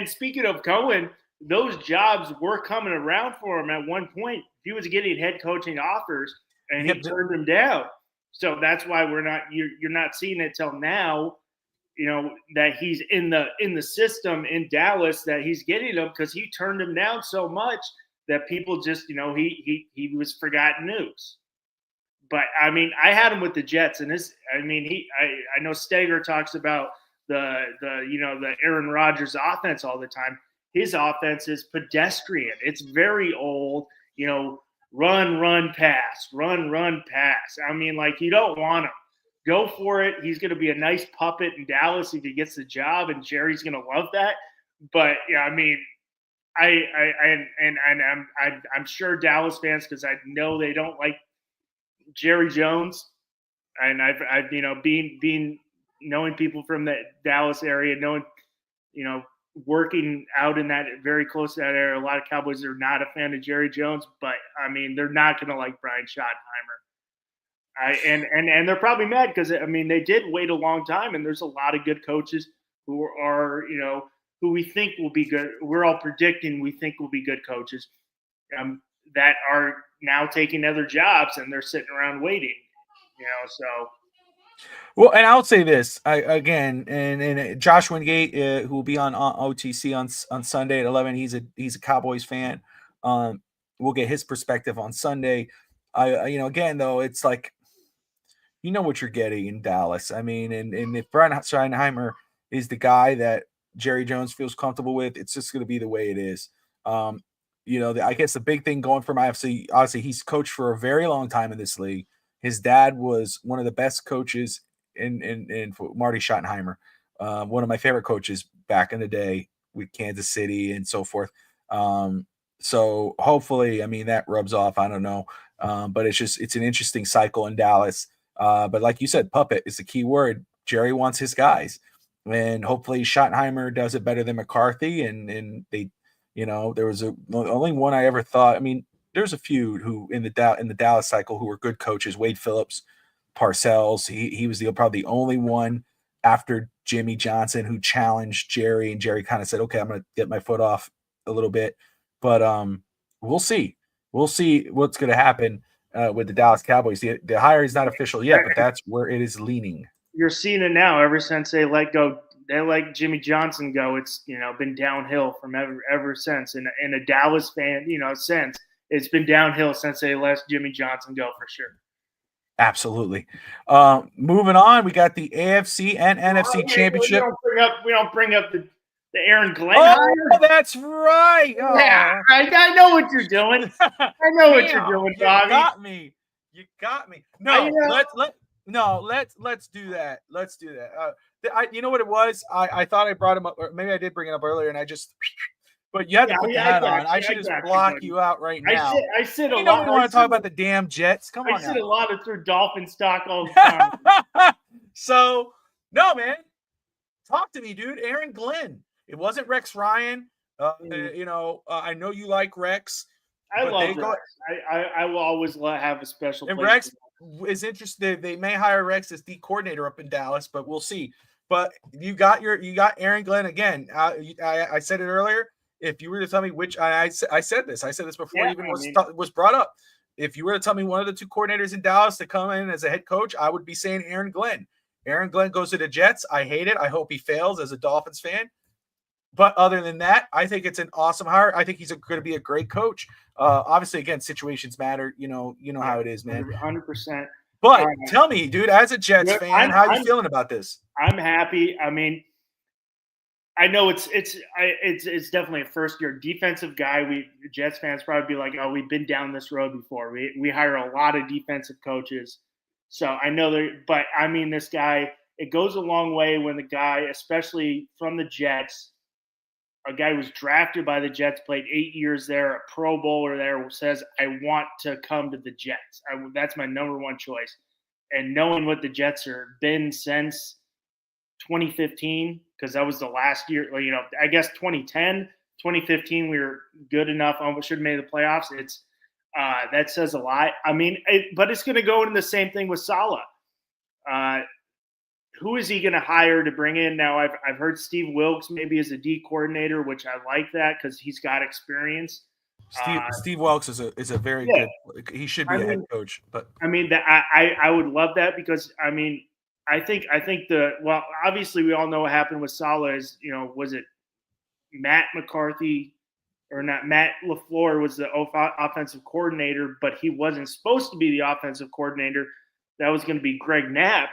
speaking of Cohen, those jobs were coming around for him at one point. He was getting head coaching offers, and he turned them down. So that's why you're not seeing it till now. That he's in the system in Dallas, that he's getting them because he turned them down so much that people just he was forgotten news. But I mean, I had him with the Jets, and I know Steger talks about the Aaron Rodgers offense all the time. His offense is pedestrian. It's very old. Run, pass, run, pass. I mean, like, you don't want him. Go for it. He's going to be a nice puppet in Dallas if he gets the job, and Jerry's going to love that. But yeah, I mean, I'm sure Dallas fans, because I know they don't like Jerry Jones, and I've being knowing people from the Dallas area, knowing working out in that very close to that area, a lot of Cowboys are not a fan of Jerry Jones, but I mean, they're not going to like Brian Schottenheimer. And they're probably mad because I mean they did wait a long time, and there's a lot of good coaches who are who we think will be good. We're all predicting we think will be good coaches that are now taking other jobs and they're sitting around waiting. So Well, and I'll say this again, and Josh Wingate, who will be on OTC on Sunday at 11. He's a Cowboys fan. We'll get his perspective on Sunday. Again though, it's like what you're getting in Dallas. I mean, and if Brian Schottenheimer is the guy that Jerry Jones feels comfortable with, it's just going to be the way it is. I guess the big thing going for IFC, obviously, he's coached for a very long time in this league. His dad was one of the best coaches in Marty Schottenheimer, one of my favorite coaches back in the day with Kansas City and so forth. So hopefully, I mean, that rubs off. I don't know. But it's an interesting cycle in Dallas. But like you said, puppet is the key word. Jerry wants his guys, and hopefully Schottenheimer does it better than McCarthy. And they, there was only one I ever thought. I mean, there's a few who in the Dallas cycle who were good coaches. Wade Phillips, Parcells. He was probably the only one after Jimmy Johnson who challenged Jerry, and Jerry kind of said, "Okay, I'm going to get my foot off a little bit." But we'll see. We'll see what's going to happen with the Dallas Cowboys. The hire is not official yet, but that's where it is leaning. You're seeing it now. Ever since they let Jimmy Johnson go, it's been downhill from ever since. And a Dallas fan, since it's been downhill since they let Jimmy Johnson go for sure. Absolutely. Moving on, we got the AFC and NFC championship. We don't bring up the Aaron Glenn hire. That's right. Oh. Yeah, I know what you're doing. I know what you're doing, Bobby. You got me. No, let's do that. Let's do that. You know what it was? I thought I brought him up, or maybe I did bring it up earlier, and I just. But you had to put the hat on. I should just block you out right now. I sit a lot. You know we want to talk about the damn Jets. Come on. I sit a lot through Dolphin stock all the time. So no, man. Talk to me, dude. Aaron Glenn. It wasn't Rex Ryan. I know you like Rex. I love Rex. I will always have a special and place. Rex is interested. They may hire Rex as the coordinator up in Dallas, but we'll see. But you got Aaron Glenn again. I said it earlier. If you were to tell me which, I said this before it even was brought up. If you were to tell me one of the two coordinators in Dallas to come in as a head coach, I would be saying Aaron Glenn. Aaron Glenn goes to the Jets. I hate it. I hope he fails as a Dolphins fan. But other than that, I think it's an awesome hire. I think he's going to be a great coach. Obviously, again, situations matter. You know how it is, man. 100%. But tell me, dude, as a Jets fan, how are you feeling about this? I'm happy. I mean, I know it's definitely a first year defensive guy. Jets fans probably be like, oh, we've been down this road before. We hire a lot of defensive coaches, so I know but I mean, this guy. It goes a long way when the guy, especially from the Jets, a guy who was drafted by the Jets, played 8 years there, a Pro Bowler there, says, I want to come to the Jets. That's my number one choice. And knowing what the Jets have been since 2015, because that was the last year, I guess 2010, 2015, we were good enough, almost should have made the playoffs. That says a lot. I mean, but it's going to go into the same thing with Saleh. Who is he going to hire to bring in? Now, I've heard Steve Wilkes maybe as a D coordinator, which I like that because he's got experience. Steve Wilkes is a very good. He should be a head coach. But I mean, I would love that because I mean, I think obviously we all know what happened with Saleh is was it Matt McCarthy or not? Matt LaFleur was the offensive coordinator, but he wasn't supposed to be the offensive coordinator. That was going to be Greg Knapp,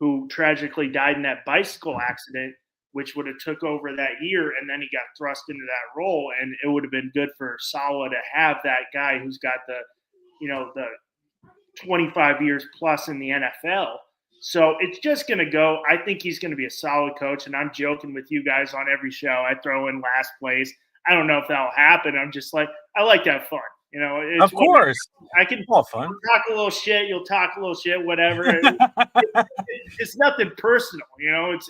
who tragically died in that bicycle accident, which would have took over that year, and then he got thrust into that role, and it would have been good for Saleh to have that guy who's got the 25 years plus in the NFL. So it's just going to go. I think he's going to be a solid coach, and I'm joking with you guys on every show. I throw in last place. I don't know if that'll happen. I'm just like, I like to have fun. Of course. I can talk a little shit. You'll talk a little shit, whatever. It's nothing personal,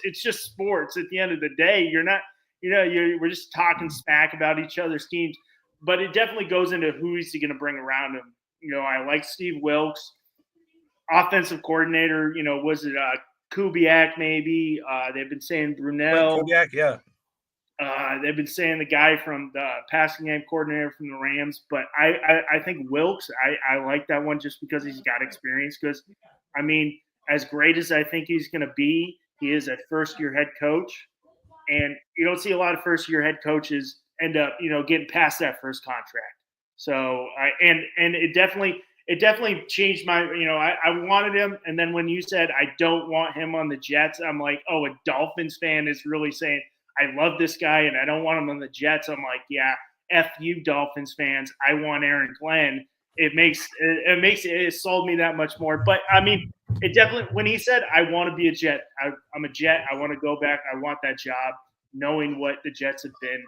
it's just sports at the end of the day. You're not, we're just talking smack about each other's teams, but it definitely goes into who he's going to bring around him. I like Steve Wilkes. offensive coordinator, was it Kubiak maybe? They've been saying Brunel. Kubiak, yeah. They've been saying the guy from the passing game coordinator from the Rams, but I think Wilkes, I like that one just because he's got experience. Because, I mean, as great as I think he's going to be, he is a first-year head coach, and you don't see a lot of first-year head coaches end up, getting past that first contract. So, it definitely changed my, I wanted him, and then when you said I don't want him on the Jets, I'm like, oh, a Dolphins fan is really saying, I love this guy and I don't want him on the Jets. I'm like, yeah, F you Dolphins fans. I want Aaron Glenn. It sold me that much more. But I mean, it definitely, when he said, I want to be a Jet, I'm a Jet. I want to go back. I want that job. Knowing what the Jets have been,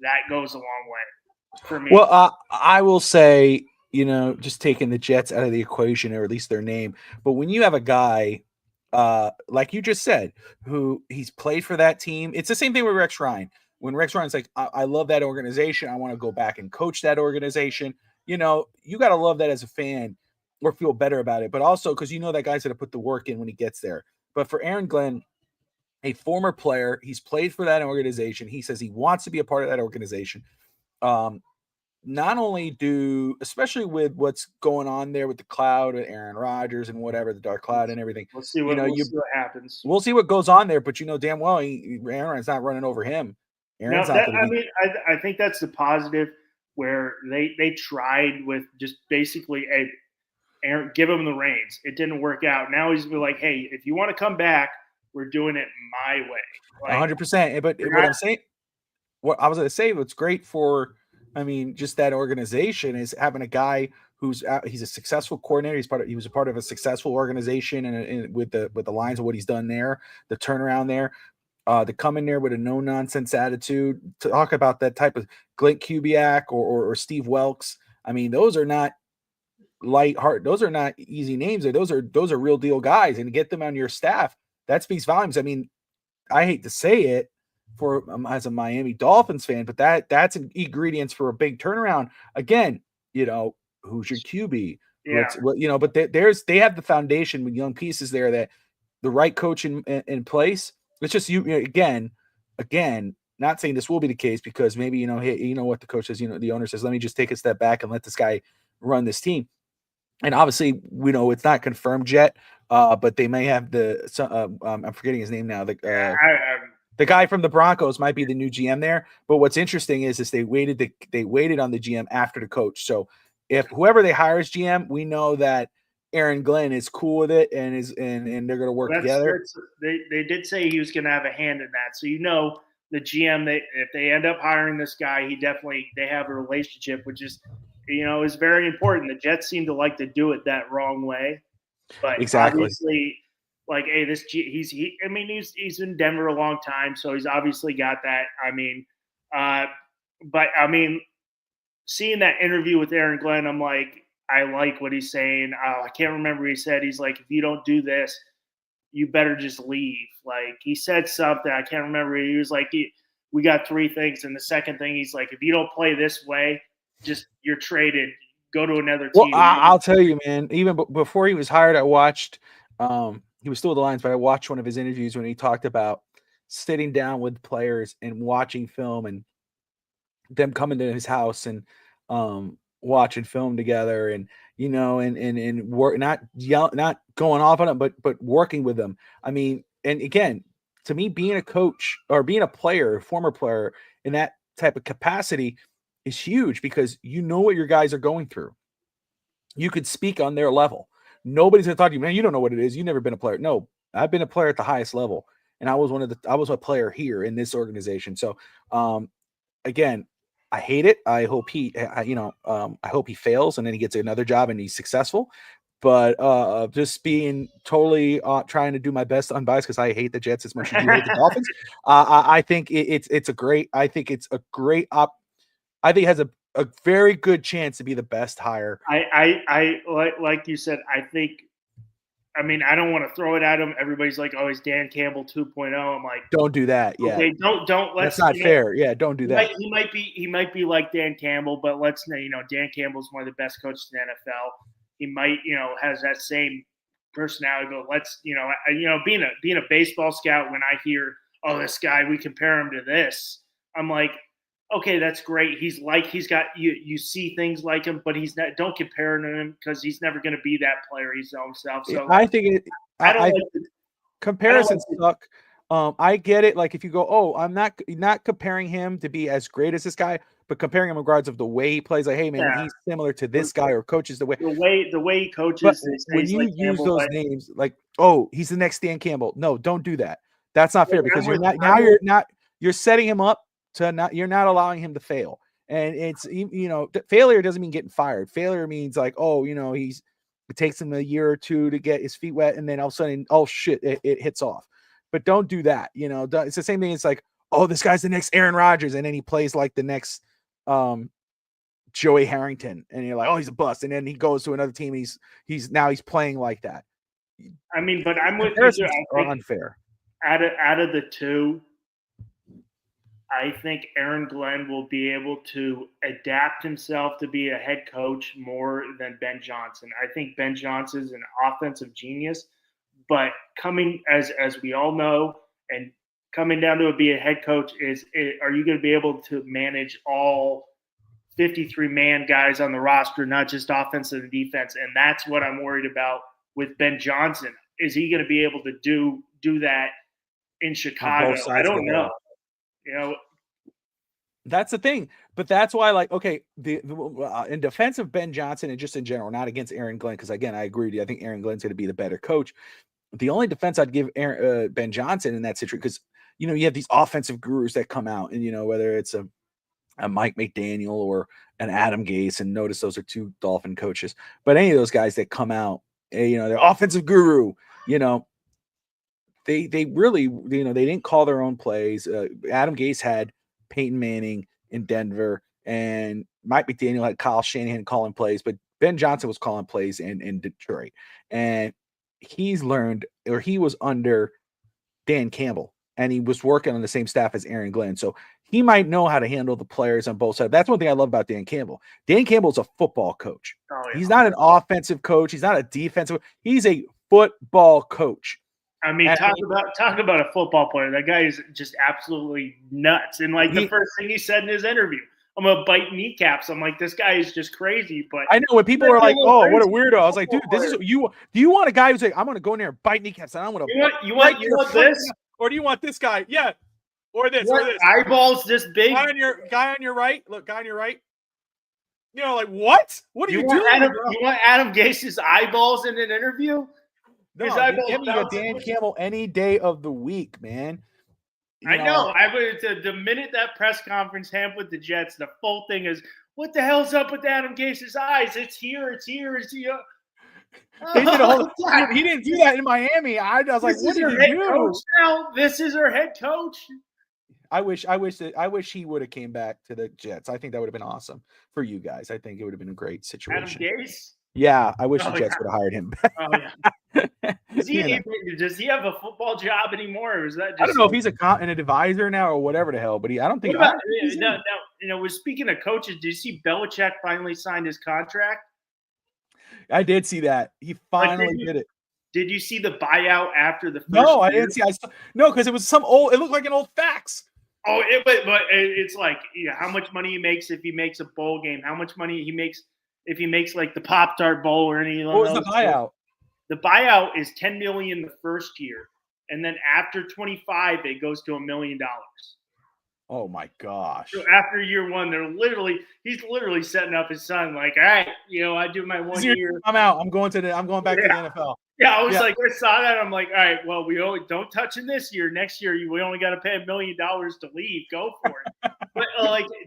that goes a long way for me. Well, I will say, just taking the Jets out of the equation, or at least their name. But when you have a guy, like you just said, who he's played for that team. It's the same thing with Rex Ryan. When Rex Ryan's like, I love that organization. I want to go back and coach that organization. You got to love that as a fan or feel better about it. But also because that guy's going to put the work in when he gets there. But for Aaron Glenn, a former player, he's played for that organization. He says he wants to be a part of that organization. Not only especially with what's going on there with the cloud and Aaron Rodgers and whatever, the dark cloud and everything. We'll see what happens. We'll see what goes on there, but damn well Aaron's not running over him. Aaron's not going to be. I think that's the positive where they tried with just basically Aaron, give him the reins. It didn't work out. Now he's like, hey, if you want to come back, we're doing it my way. 100%. But what I'm saying, what I was going to say, what's great for, just that organization is having a guy he's a successful coordinator. He was a part of a successful organization and with the lines of what he's done there, the turnaround there, to come in there with a no nonsense attitude, to talk about that type of Glenn Kubiak or Steve Wilkes. Those are not those are not easy names. Those are real deal guys, and to get them on your staff, that speaks volumes. I hate to say it as a Miami Dolphins fan, but that's an ingredients for a big turnaround. Again, who's your QB? Yeah. But they have the foundation with young pieces there, that the right coach in place. It's just again, not saying this will be the case, because maybe hey, what the coach says, the owner says, let me just take a step back and let this guy run this team. And obviously, it's not confirmed yet, but they may have I'm forgetting his name now. The guy from the Broncos might be the new GM there. But what's interesting is they waited on the GM after the coach. So if whoever they hire as GM, we know that Aaron Glenn is cool with it and they're going to work together. They did say he was going to have a hand in that. So the GM, if they end up hiring this guy, they have a relationship, which is is very important. The Jets seem to like to do it that wrong way, but exactly. Obviously, like, hey, he's in Denver a long time, so he's obviously got that. But seeing that interview with Aaron Glenn, I'm like, I like what he's saying. I can't remember what he said. He's like, if you don't do this, you better just leave. Like, he said something. I can't remember. He was like, we got three things. And the second thing, he's like, if you don't play this way, just you're traded. Go to another team. Well, I'll tell you, man, even before he was hired, I watched he was still with the Lions, but I watched one of his interviews when he talked about sitting down with players and watching film and them coming to his house and watching film together and work, not going off on them, but working with them. And again, to me, being a coach or being a player, a former player in that type of capacity is huge, because what your guys are going through. You could speak on their level. Nobody's gonna talk to you, man. You don't know what it is. You've never been a player. No, I've been a player at the highest level, and I was a player here in this organization. So, again, I hate it. I hope I hope he fails and then he gets another job and he's successful. But just being totally trying to do my best unbiased, because I hate the Jets as much as you hate the Dolphins. I think it's a great. I think it's a great I think it has a very good chance to be the best hire. I like you said, I think, I don't want to throw it at him. Everybody's like, oh, he's Dan Campbell 2.0. I'm like, don't do that. Yeah. Okay, don't let's. That's not fair. Yeah. Don't do that. He might be like Dan Campbell, but Dan Campbell's one of the best coaches in the NFL. He might, has that same personality. But let's, being a baseball scout, when I hear, oh, this guy, we compare him to this, I'm like, okay, that's great. He's got you see things like him, but he's not. Don't compare him to him because he's never going to be that player he's himself. So I think I don't like comparisons suck. I get it. Like if you go, oh, I'm not comparing him to be as great as this guy, but comparing him in regards of the way he plays. Like, hey man, he's similar to this guy or coaches the way he coaches. But when you use those names, like, oh, he's the next Dan Campbell. No, don't do that. That's not fair because you're setting him up to you're not allowing him to fail. And it's, failure doesn't mean getting fired. Failure means like, oh, it takes him a year or two to get his feet wet. And then all of a sudden, oh shit, it hits off. But don't do that. It's the same thing. It's like, oh, this guy's the next Aaron Rodgers. And then he plays like the next Joey Harrington. And you're like, oh, he's a bust. And then he goes to another team. He's playing like that. I mean, but I'm with you. Are unfair. Out of the two, I think Aaron Glenn will be able to adapt himself to be a head coach more than Ben Johnson. I think Ben Johnson is an offensive genius, but coming as we all know, and coming down to be a head coach are you going to be able to manage all 53-man guys on the roster, not just offense and defense? And that's what I'm worried about with Ben Johnson. Is he going to be able to do that in Chicago? I don't know. That's the thing, but that's why, like, okay, in defense of Ben Johnson and just in general, not against Aaron Glenn, because again, I agree with you. I think Aaron Glenn's going to be the better coach. The only defense I'd give Ben Johnson in that situation, because you have these offensive gurus that come out, and whether it's a Mike McDaniel or an Adam Gase, and notice those are two Dolphin coaches, but any of those guys that come out, they're offensive guru, they really, they didn't call their own plays. Adam Gase had Peyton Manning in Denver, and Mike McDaniel had Kyle Shanahan calling plays, but Ben Johnson was calling plays in Detroit. And he was under Dan Campbell, and he was working on the same staff as Aaron Glenn. So he might know how to handle the players on both sides. That's one thing I love about Dan Campbell. Dan Campbell's a football coach. Oh, yeah. He's not an offensive coach. He's not a defensive. He's a football coach. I mean, talk about a football player. That guy is just absolutely nuts. And the first thing he said in his interview, I'm gonna bite kneecaps. I'm like, this guy is just crazy. But I know when people are like, "Oh, what a weirdo," I was like, "Dude, this is you. Do you want a guy who's like, I'm gonna go in there and bite kneecaps, and I'm gonna you want this, or do you want this guy? Yeah, or this, or this eyeballs this big guy on your right. Look, guy on your right. Like what? What are you doing? You want Adam Gase's eyeballs in an interview? No, give me a Dan Campbell any day of the week, man. I know. I would. The minute that press conference happened with the Jets, the full thing is, what the hell's up with Adam Gase's eyes? It's here. It's here. It's here. He didn't do that in Miami. I was like, what did he do? Now this is our head coach. I wish he would have came back to the Jets. I think that would have been awesome for you guys. I think it would have been a great situation. Adam Gase? Yeah, I wish the Jets would have hired him back. Oh, yeah. Does he have a football job anymore? Or is that just I don't know if he's an advisor now or whatever the hell, but I don't think. We're speaking of coaches. Did you see Belichick finally signed his contract? I did see that. He finally did it. Did you see the buyout after the first No, I didn't see. No, because it was it looked like an old fax. Oh, but it's like how much money he makes if he makes a bowl game, how much money he makes if he makes like the Pop-Tart Bowl or anything. What was the buyout? The buyout is $10 million the first year, and then after 25, it goes to $1 million. Oh my gosh! So after year one, he's literally setting up his son like, all right, I do my 1 year. I'm out. I'm going back to the NFL. Yeah, I was like, I saw that. I'm like, all right, well, we only don't touch him this year. Next year, we only got to pay $1 million to leave. Go for it. But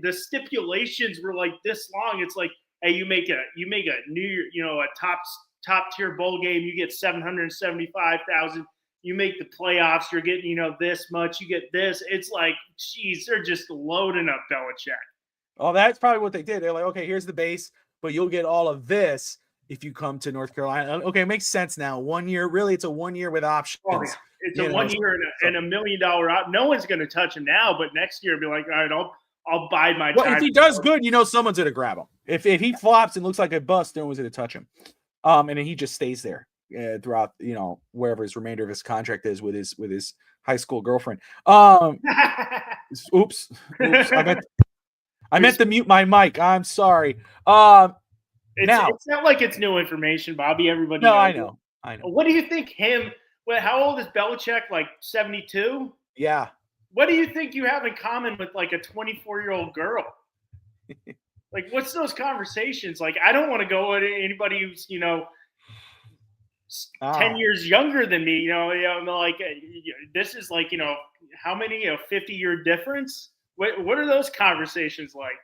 the stipulations were like this long. It's like, hey, you make a New Year, a top tier bowl game, you get $775,000. You make the playoffs, you're getting this much. You get this. It's like, geez, they're just loading up Belichick. Oh, that's probably what they did. They're like, okay, here's the base, but you'll get all of this if you come to North Carolina. Okay, it makes sense now. 1 year, really, it's a 1 year with options. Oh, yeah. It's a 1 year and $1 million op. No one's going to touch him now, but next year, be like, all right, I'll bide my time. If he does good, someone's going to grab him. If he flops and looks like a bust, no one's going to touch him. And then he just stays there. throughout, wherever his remainder of his contract is with his high school girlfriend. Oops. I meant to mute my mic. I'm sorry. Now, it's not like it's new information, Bobby. Everybody no, knows. I know. What do you think how old is Belichick? Like 72? Yeah. What do you think you have in common with like a 24-year-old girl? Like, what's those conversations? Like, I don't want to go with anybody who's, 10 years younger than me. I'm like, this is like, how many, a 50-year difference? What are those conversations like?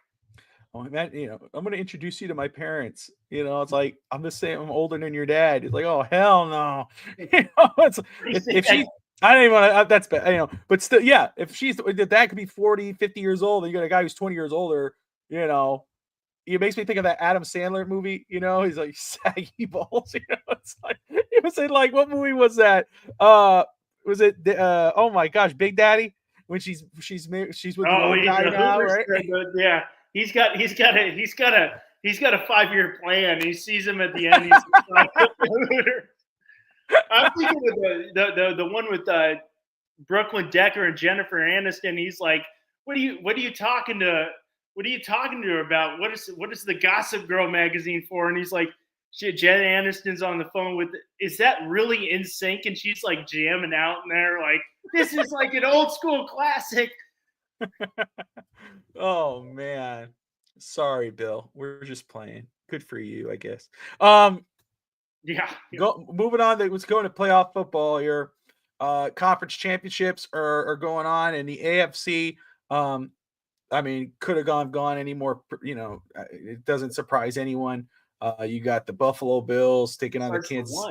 Oh, man, I'm going to introduce you to my parents. It's like, I'm the same. I'm older than your dad. It's like, oh, hell no. If she, I don't even want to, that's bad, but still, yeah, if that could be 40, 50 years old, and you got a guy who's 20 years older, it makes me think of that Adam Sandler movie, he's like saggy balls, it's like, it was in like, what movie was that? Was it, oh my gosh, Big Daddy? When she's with the old guy now, right? Yeah. He's got a 5-year plan. He sees him at the end. He's like, I'm thinking of the one with Brooklyn Decker and Jennifer Aniston. He's like, what are you talking to her about? What is the Gossip Girl magazine for? And he's like, shit, Jen Aniston's on the phone with, is that really in sync? And she's like jamming out in there. Like, this is like an old school classic. Oh man. Sorry, Bill. We're just playing. Good for you, I guess. Yeah. Moving on. Let's go into playoff football here. Conference championships are going on in the AFC. Could have gone any more. It doesn't surprise anyone. You got the Buffalo Bills taking on the Kansas.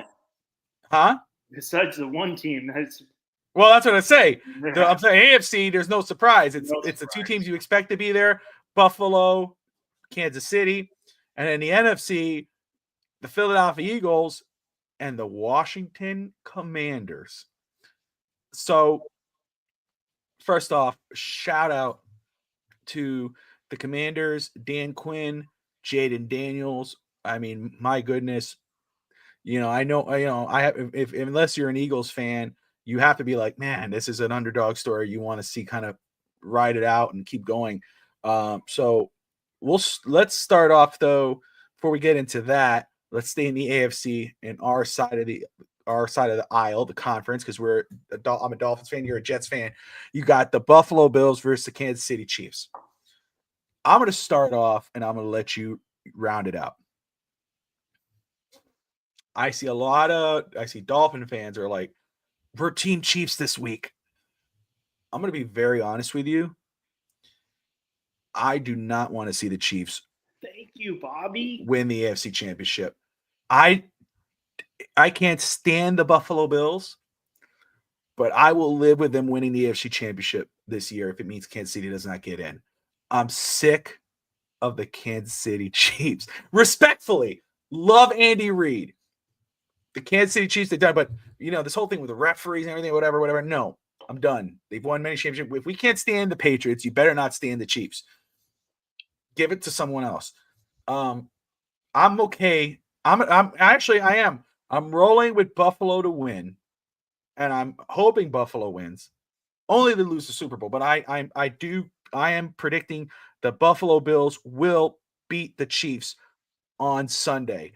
Huh? Besides the one team, that's what I say. I'm saying AFC. There's no surprise. It's the two teams you expect to be there: Buffalo, Kansas City, and then the NFC, the Philadelphia Eagles, and the Washington Commanders. So, first off, shout out to the Commanders, Dan Quinn, Jaden Daniels. My goodness, I know, I have, if unless you're an Eagles fan, you have to be like, man, this is an underdog story. You want to see kind of ride it out and keep going. So let's start off though, before we get into that, let's stay in the AFC and our side of the aisle, the conference, because I'm a Dolphins fan, you're a Jets fan. You got the Buffalo Bills versus the Kansas City Chiefs. I'm going to start off and I'm going to let you round it out. I see Dolphin fans are like, we're Team Chiefs this week. I'm going to be very honest with you. I do not want to see the Chiefs. Thank you, Bobby. Win the AFC Championship. I can't stand the Buffalo Bills, but I will live with them winning the AFC Championship this year if it means Kansas City does not get in. I'm sick of the Kansas City Chiefs. Respectfully, love Andy Reid. The Kansas City Chiefs, they've done, but this whole thing with the referees and everything, whatever. No, I'm done. They've won many championships. If we can't stand the Patriots, you better not stand the Chiefs. Give it to someone else. I'm okay. I am. I'm rolling with Buffalo to win, and I'm hoping Buffalo wins. Only to lose the Super Bowl, but I am predicting the Buffalo Bills will beat the Chiefs on Sunday.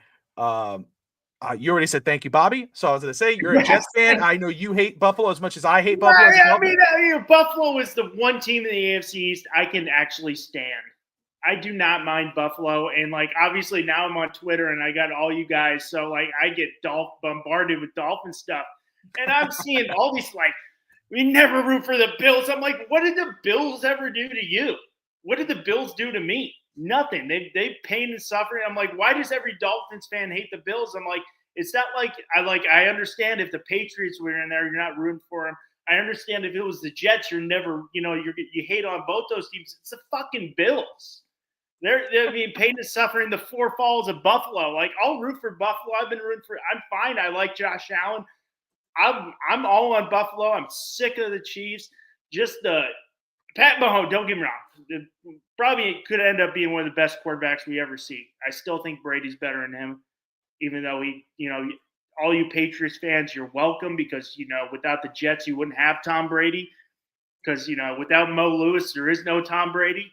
You already said thank you, Bobby. So I was going to say, you're a Jets fan. I know you hate Buffalo as much as I hate Buffalo. Buffalo is the one team in the AFC East I can actually stand. I do not mind Buffalo. And, obviously now I'm on Twitter and I got all you guys. So, I get bombarded with Dolphin stuff. And I'm seeing all these, we never root for the Bills. I'm like, what did the Bills ever do to you? What did the Bills do to me? Nothing. They pain and suffering. I'm like, why does every Dolphins fan hate the Bills? I'm like, it's not I understand if the Patriots were in there, you're not rooting for them. I understand if it was the Jets, you're never, you hate on both those teams. It's the fucking Bills. They're being pain and suffering. The four falls of Buffalo. I'll root for Buffalo. I'm fine. I like Josh Allen. I'm all on Buffalo. I'm sick of the Chiefs. Just Pat Mahomes, don't get me wrong. Probably could end up being one of the best quarterbacks we ever see. I still think Brady's better than him, even though he, all you Patriots fans, you're welcome because, without the Jets, you wouldn't have Tom Brady because, without Mo Lewis, there is no Tom Brady.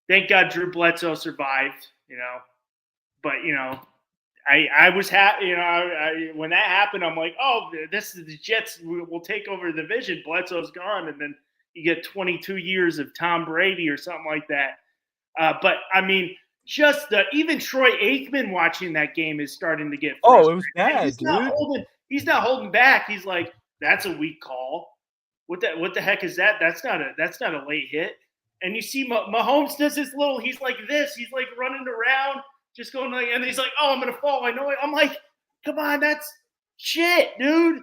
Thank God Drew Bledsoe survived, but, I was happy, when that happened, I'm like, oh, this is the Jets will take over the division. Bledsoe's gone. And then you get 22 years of Tom Brady or something like that. But I mean, even Troy Aikman watching that game is starting to get frustrated. Oh, it was bad, dude. He's not holding back. He's like, that's a weak call. What the heck is that? That's not a late hit. And you see Mahomes does this little, he's like this. He's like running around, just going like, and he's like, oh, I'm going to fall. I know it. I'm like, come on, that's shit, dude.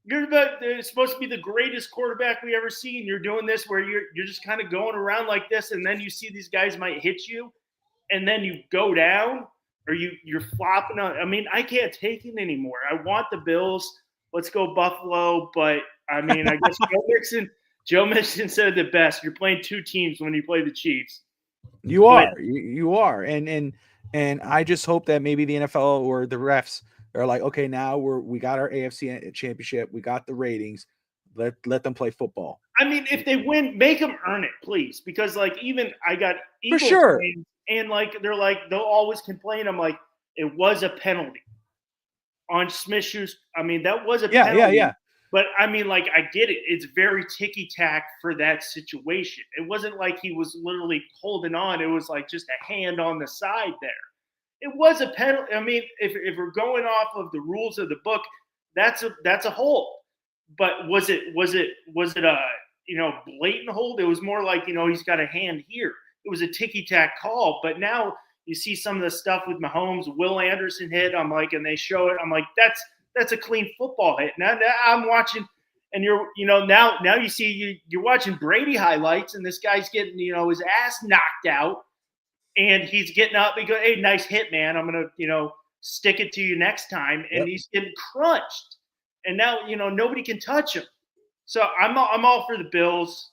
You're supposed to be the greatest quarterback we ever seen. You're doing this where you're just kind of going around like this, and then you see these guys might hit you, and then you go down, or you're flopping on. I mean, I can't take it anymore. I want the Bills. Let's go Buffalo. But I mean, I guess Joe Mixon said it the best. You're playing two teams when you play the Chiefs. You are, and I just hope that maybe the NFL or the refs are like, okay, now we got our AFC championship, we got the ratings, let them play football. I mean, if they win, make them earn it, please, because like even I got Eagles for sure, fans, and like they'll always complain. I'm like, it was a penalty on Smith-Schuster. I mean, that was a penalty. Yeah. But I mean, like, I get it. It's very ticky-tack for that situation. It wasn't like he was literally holding on. It was like just a hand on the side there. It was a penalty. I mean, if we're going off of the rules of the book, that's a hold. But was it a blatant hold? It was more like, he's got a hand here. It was a ticky-tack call. But now you see some of the stuff with Mahomes, Will Anderson hit. I'm like, and they show it. I'm like, that's a clean football hit. Now I'm watching, and now you see you're watching Brady highlights, and this guy's getting his ass knocked out, and he's getting up and go, hey, nice hit, man. I'm gonna stick it to you next time, and he's getting crunched, and now nobody can touch him. So I'm all for the Bills.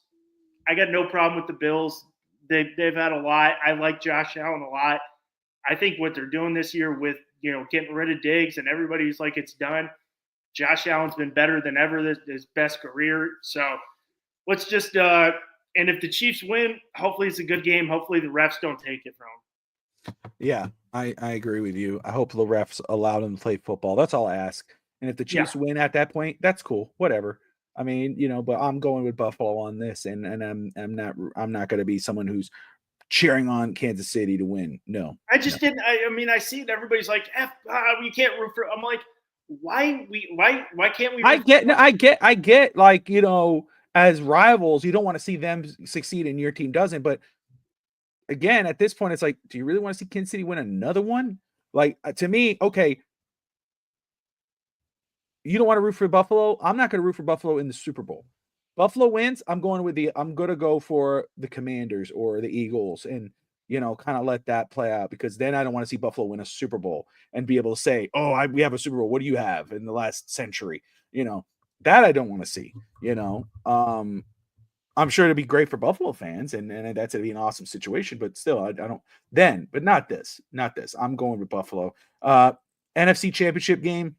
I got no problem with the Bills. They've had a lot. I like Josh Allen a lot. I think what they're doing this year with getting rid of Diggs and everybody's like it's done. Josh Allen's been better than ever his best career. So let's just and if the Chiefs win, hopefully it's a good game. Hopefully the refs don't take it from them. Yeah, I agree with you. I hope the refs allow them to play football. That's all I ask. And if the Chiefs win at that point, that's cool. Whatever. I mean, but I'm going with Buffalo on this, and I'm not going to be someone who's cheering on Kansas City to win. No, I just didn't. I mean, I see it. Everybody's like, you can't root for. I'm like, why can't we? I get. Like as rivals, you don't want to see them succeed and your team doesn't. But again, at this point, it's like, do you really want to see Kansas City win another one? Like to me, okay. You don't want to root for Buffalo. I'm not going to root for Buffalo in the Super Bowl. Buffalo wins. I'm going to go for the Commanders or the Eagles and, kind of let that play out, because then I don't want to see Buffalo win a Super Bowl and be able to say, oh, we have a Super Bowl. What do you have in the last century? That I don't want to see, I'm sure it'd be great for Buffalo fans and that's it'd be an awesome situation, but still, I don't then, but not this. I'm going with Buffalo. NFC Championship game.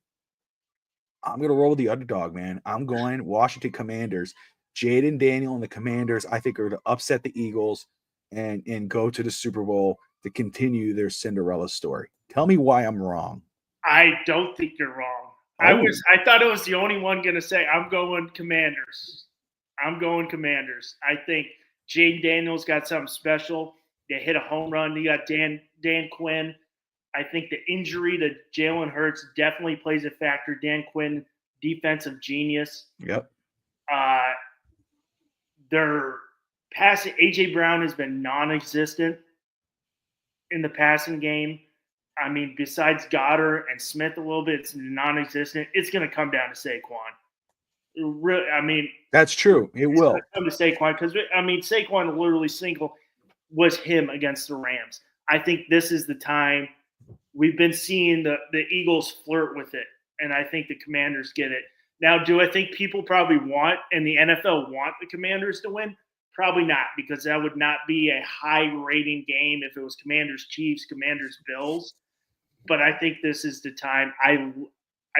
I'm going to roll with the underdog, man. I'm going Washington Commanders. Jaden Daniel and the Commanders, I think, are going to upset the Eagles and go to the Super Bowl to continue their Cinderella story. Tell me why I'm wrong. I don't think you're wrong. Oh. I thought it was the only one going to say, I'm going Commanders. I think Jaden Daniels got something special. They hit a home run. You got Dan Quinn. I think the injury to Jalen Hurts definitely plays a factor. Dan Quinn, defensive genius. Yep. Their passing, A.J. Brown has been non-existent in the passing game. I mean, besides Goddard and Smith a little bit, it's non-existent. It's going to come down to Saquon. That's true. It will come to Saquon because Saquon literally was him against the Rams. I think this is the time. We've been seeing the Eagles flirt with it, and I think the Commanders get it. Now, do I think people probably want, and the NFL want the Commanders to win? Probably not, because that would not be a high-rating game if it was Commanders-Chiefs, Commanders-Bills. but I think this is the time. I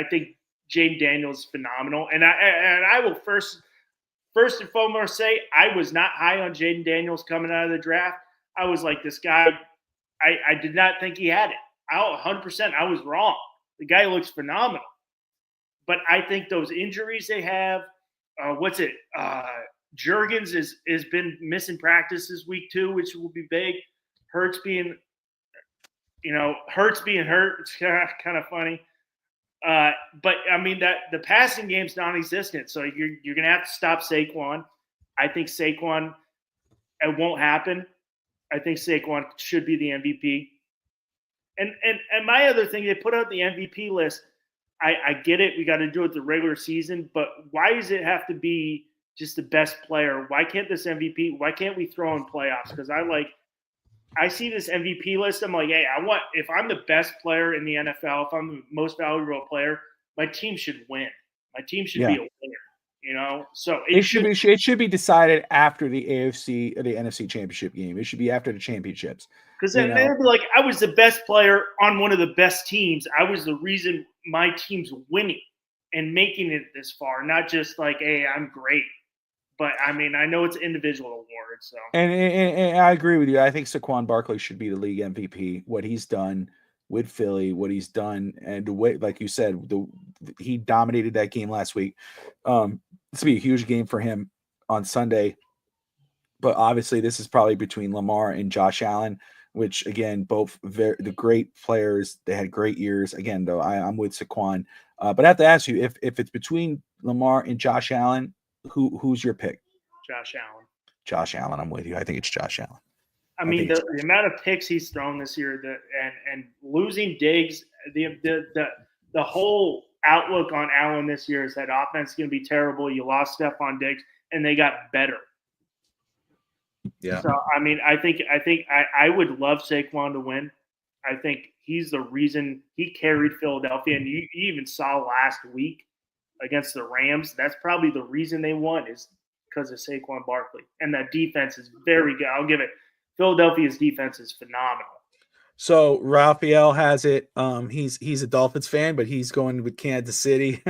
think Jaden Daniels is phenomenal, and I will first and foremost say I was not high on Jaden Daniels coming out of the draft. I was like, this guy, I did not think he had it. 100%, I was wrong. The guy looks phenomenal. But I think those injuries they have, Juergens has been missing practice week 2, which will be big. Hurts being hurt. It's kind of funny. But I mean that the passing game's non-existent, so you're gonna have to stop Saquon. I think Saquon, it won't happen. I think Saquon should be the MVP. And my other thing, they put out the MVP list. I get it. We got to do it the regular season, but why does it have to be just the best player? Why can't this MVP? Why can't we throw in playoffs? Because I see this MVP list. I'm like, hey, if I'm the best player in the NFL, if I'm the most valuable player, my team should win. My team should be a winner. So it should be decided after the AFC or the NFC championship game. It should be after the championships. Because then they'll be like, I was the best player on one of the best teams. I was the reason my team's winning and making it this far, not just like, hey, I'm great. But I mean, I know it's an individual award. So and I agree with you. I think Saquon Barkley should be the league MVP. What he's done with Philly, what he's done, and the way, like you said, he dominated that game last week. This will be a huge game for him on Sunday. But obviously, this is probably between Lamar and Josh Allen, which again, both the great players. They had great years. Again, though, I'm with Saquon. But I have to ask you, if it's between Lamar and Josh Allen, who's your pick? Josh Allen. Josh Allen, I'm with you. I think it's Josh Allen. I mean, the amount of picks he's thrown this year, and losing Diggs, the whole outlook on Allen this year is that offense is going to be terrible. You lost Stephon Diggs, and they got better. Yeah. So I mean, I think I would love Saquon to win. I think he's the reason he carried Philadelphia, and you even saw last week against the Rams. That's probably the reason they won, is because of Saquon Barkley, and that defense is very good. I'll give it. Philadelphia's defense is phenomenal. So Raphael has it. He's a Dolphins fan, but he's going with Kansas City.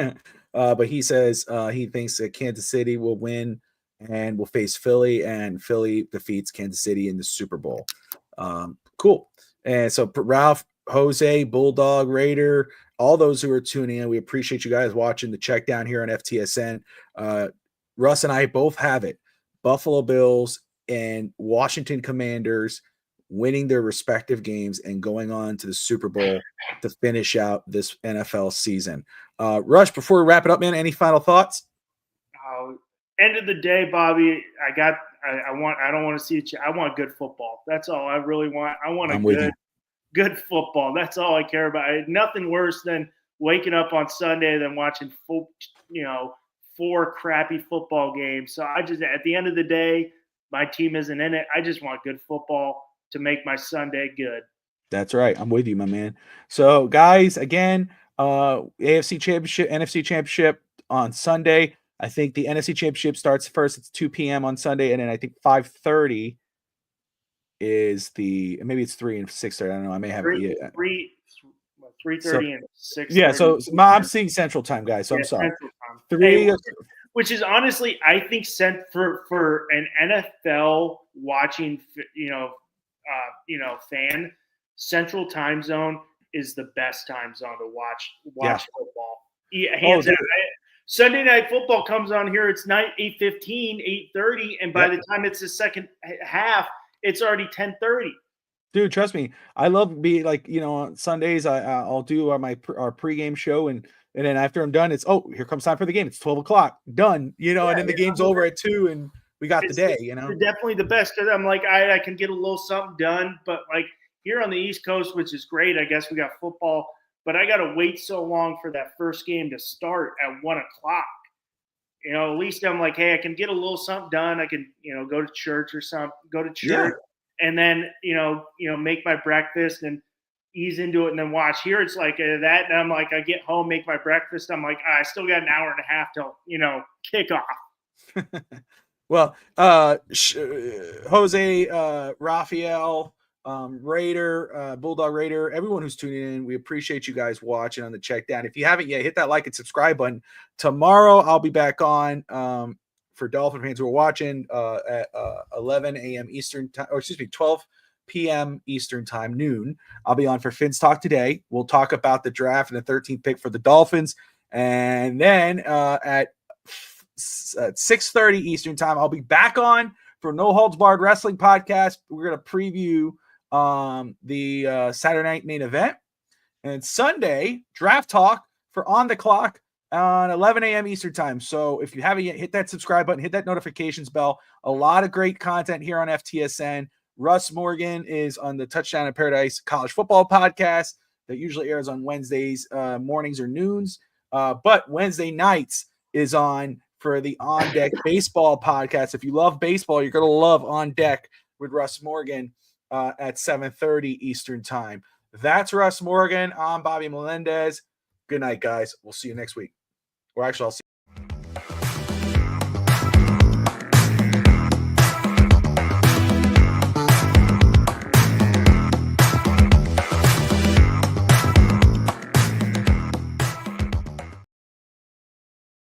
But he says he thinks that Kansas City will win and will face Philly, and Philly defeats Kansas City in the Super Bowl. Cool. And so Ralph, Jose, Bulldog, Raider, all those who are tuning in, we appreciate you guys watching the Checkdown here on FTSN. Russ and I both have it. Buffalo Bills and Washington Commanders winning their respective games and going on to the Super Bowl to finish out this NFL season. Rush, before we wrap it up, man, any final thoughts? End of the day, Bobby, I don't want to see it. I want good football. That's all I really want. I want good football. That's all I care about. Nothing worse than waking up on Sunday than watching 4 crappy football games. So at the end of the day, my team isn't in it. I just want good football to make my Sunday good. That's right. I'm with you, my man. So guys, again, AFC Championship, NFC Championship on Sunday. I think the NFC Championship starts first. It's 2 p.m. on Sunday, and then I think 5:30 is maybe it's 3 and 6:30. I don't know. I may have 3:30 and 6:30. Yeah, so I'm seeing Central Time, guys. So I'm sorry. 3, which is honestly, I think, sent for an NFL watching, fan. Central Time Zone is the best time zone to watch football. Hands down. Sunday Night Football comes on here. It's 8:15, 8:30, and by the time it's the second half, it's already 10:30. Dude, trust me. I love being on Sundays. I'll do our pregame show, and then after I'm done, it's here comes time for the game. It's 12:00, done. And then the game's over at 2, and we got the day. It's definitely the best, because I'm like I can get a little something done, but like here on the East Coast, which is great. I guess we got football. But I got to wait so long for that first game to start at 1:00. At least I'm like, hey, I can get a little something done. I can, go to church or something, and then, make my breakfast and ease into it and then watch. Here it's like that. And I'm like, I get home, make my breakfast. I'm like, I still got an hour and a half till, kick off. Well, Jose, Raphael, Raider, Bulldog Raider, everyone who's tuning in. We appreciate you guys watching on the Checkdown. If you haven't yet, hit that like and subscribe button. Tomorrow, I'll be back on for Dolphin fans who are watching at 11 a.m. Eastern time, or excuse me, 12 p.m. Eastern time, noon. I'll be on for Fins Talk today. We'll talk about the draft and the 13th pick for the Dolphins. And then at 6:30 Eastern time, I'll be back on for No Holds Barred Wrestling Podcast. We're going to preview the Saturday night main event, and Sunday draft talk for On the Clock on 11 a.m. Eastern time. So if you haven't yet, hit that subscribe button, hit that notifications bell. A lot of great content here on FTSN. Russ Morgan is on the Touchdown in Paradise College Football Podcast that usually airs on Wednesdays mornings or noons, but Wednesday nights is on for the On Deck Baseball Podcast. If you love baseball, you're going to love On Deck with Russ Morgan at 7:30 Eastern time. That's Russ Morgan. I'm Bobby Melendez. Good night, guys. We'll see you next week. Or actually, I'll see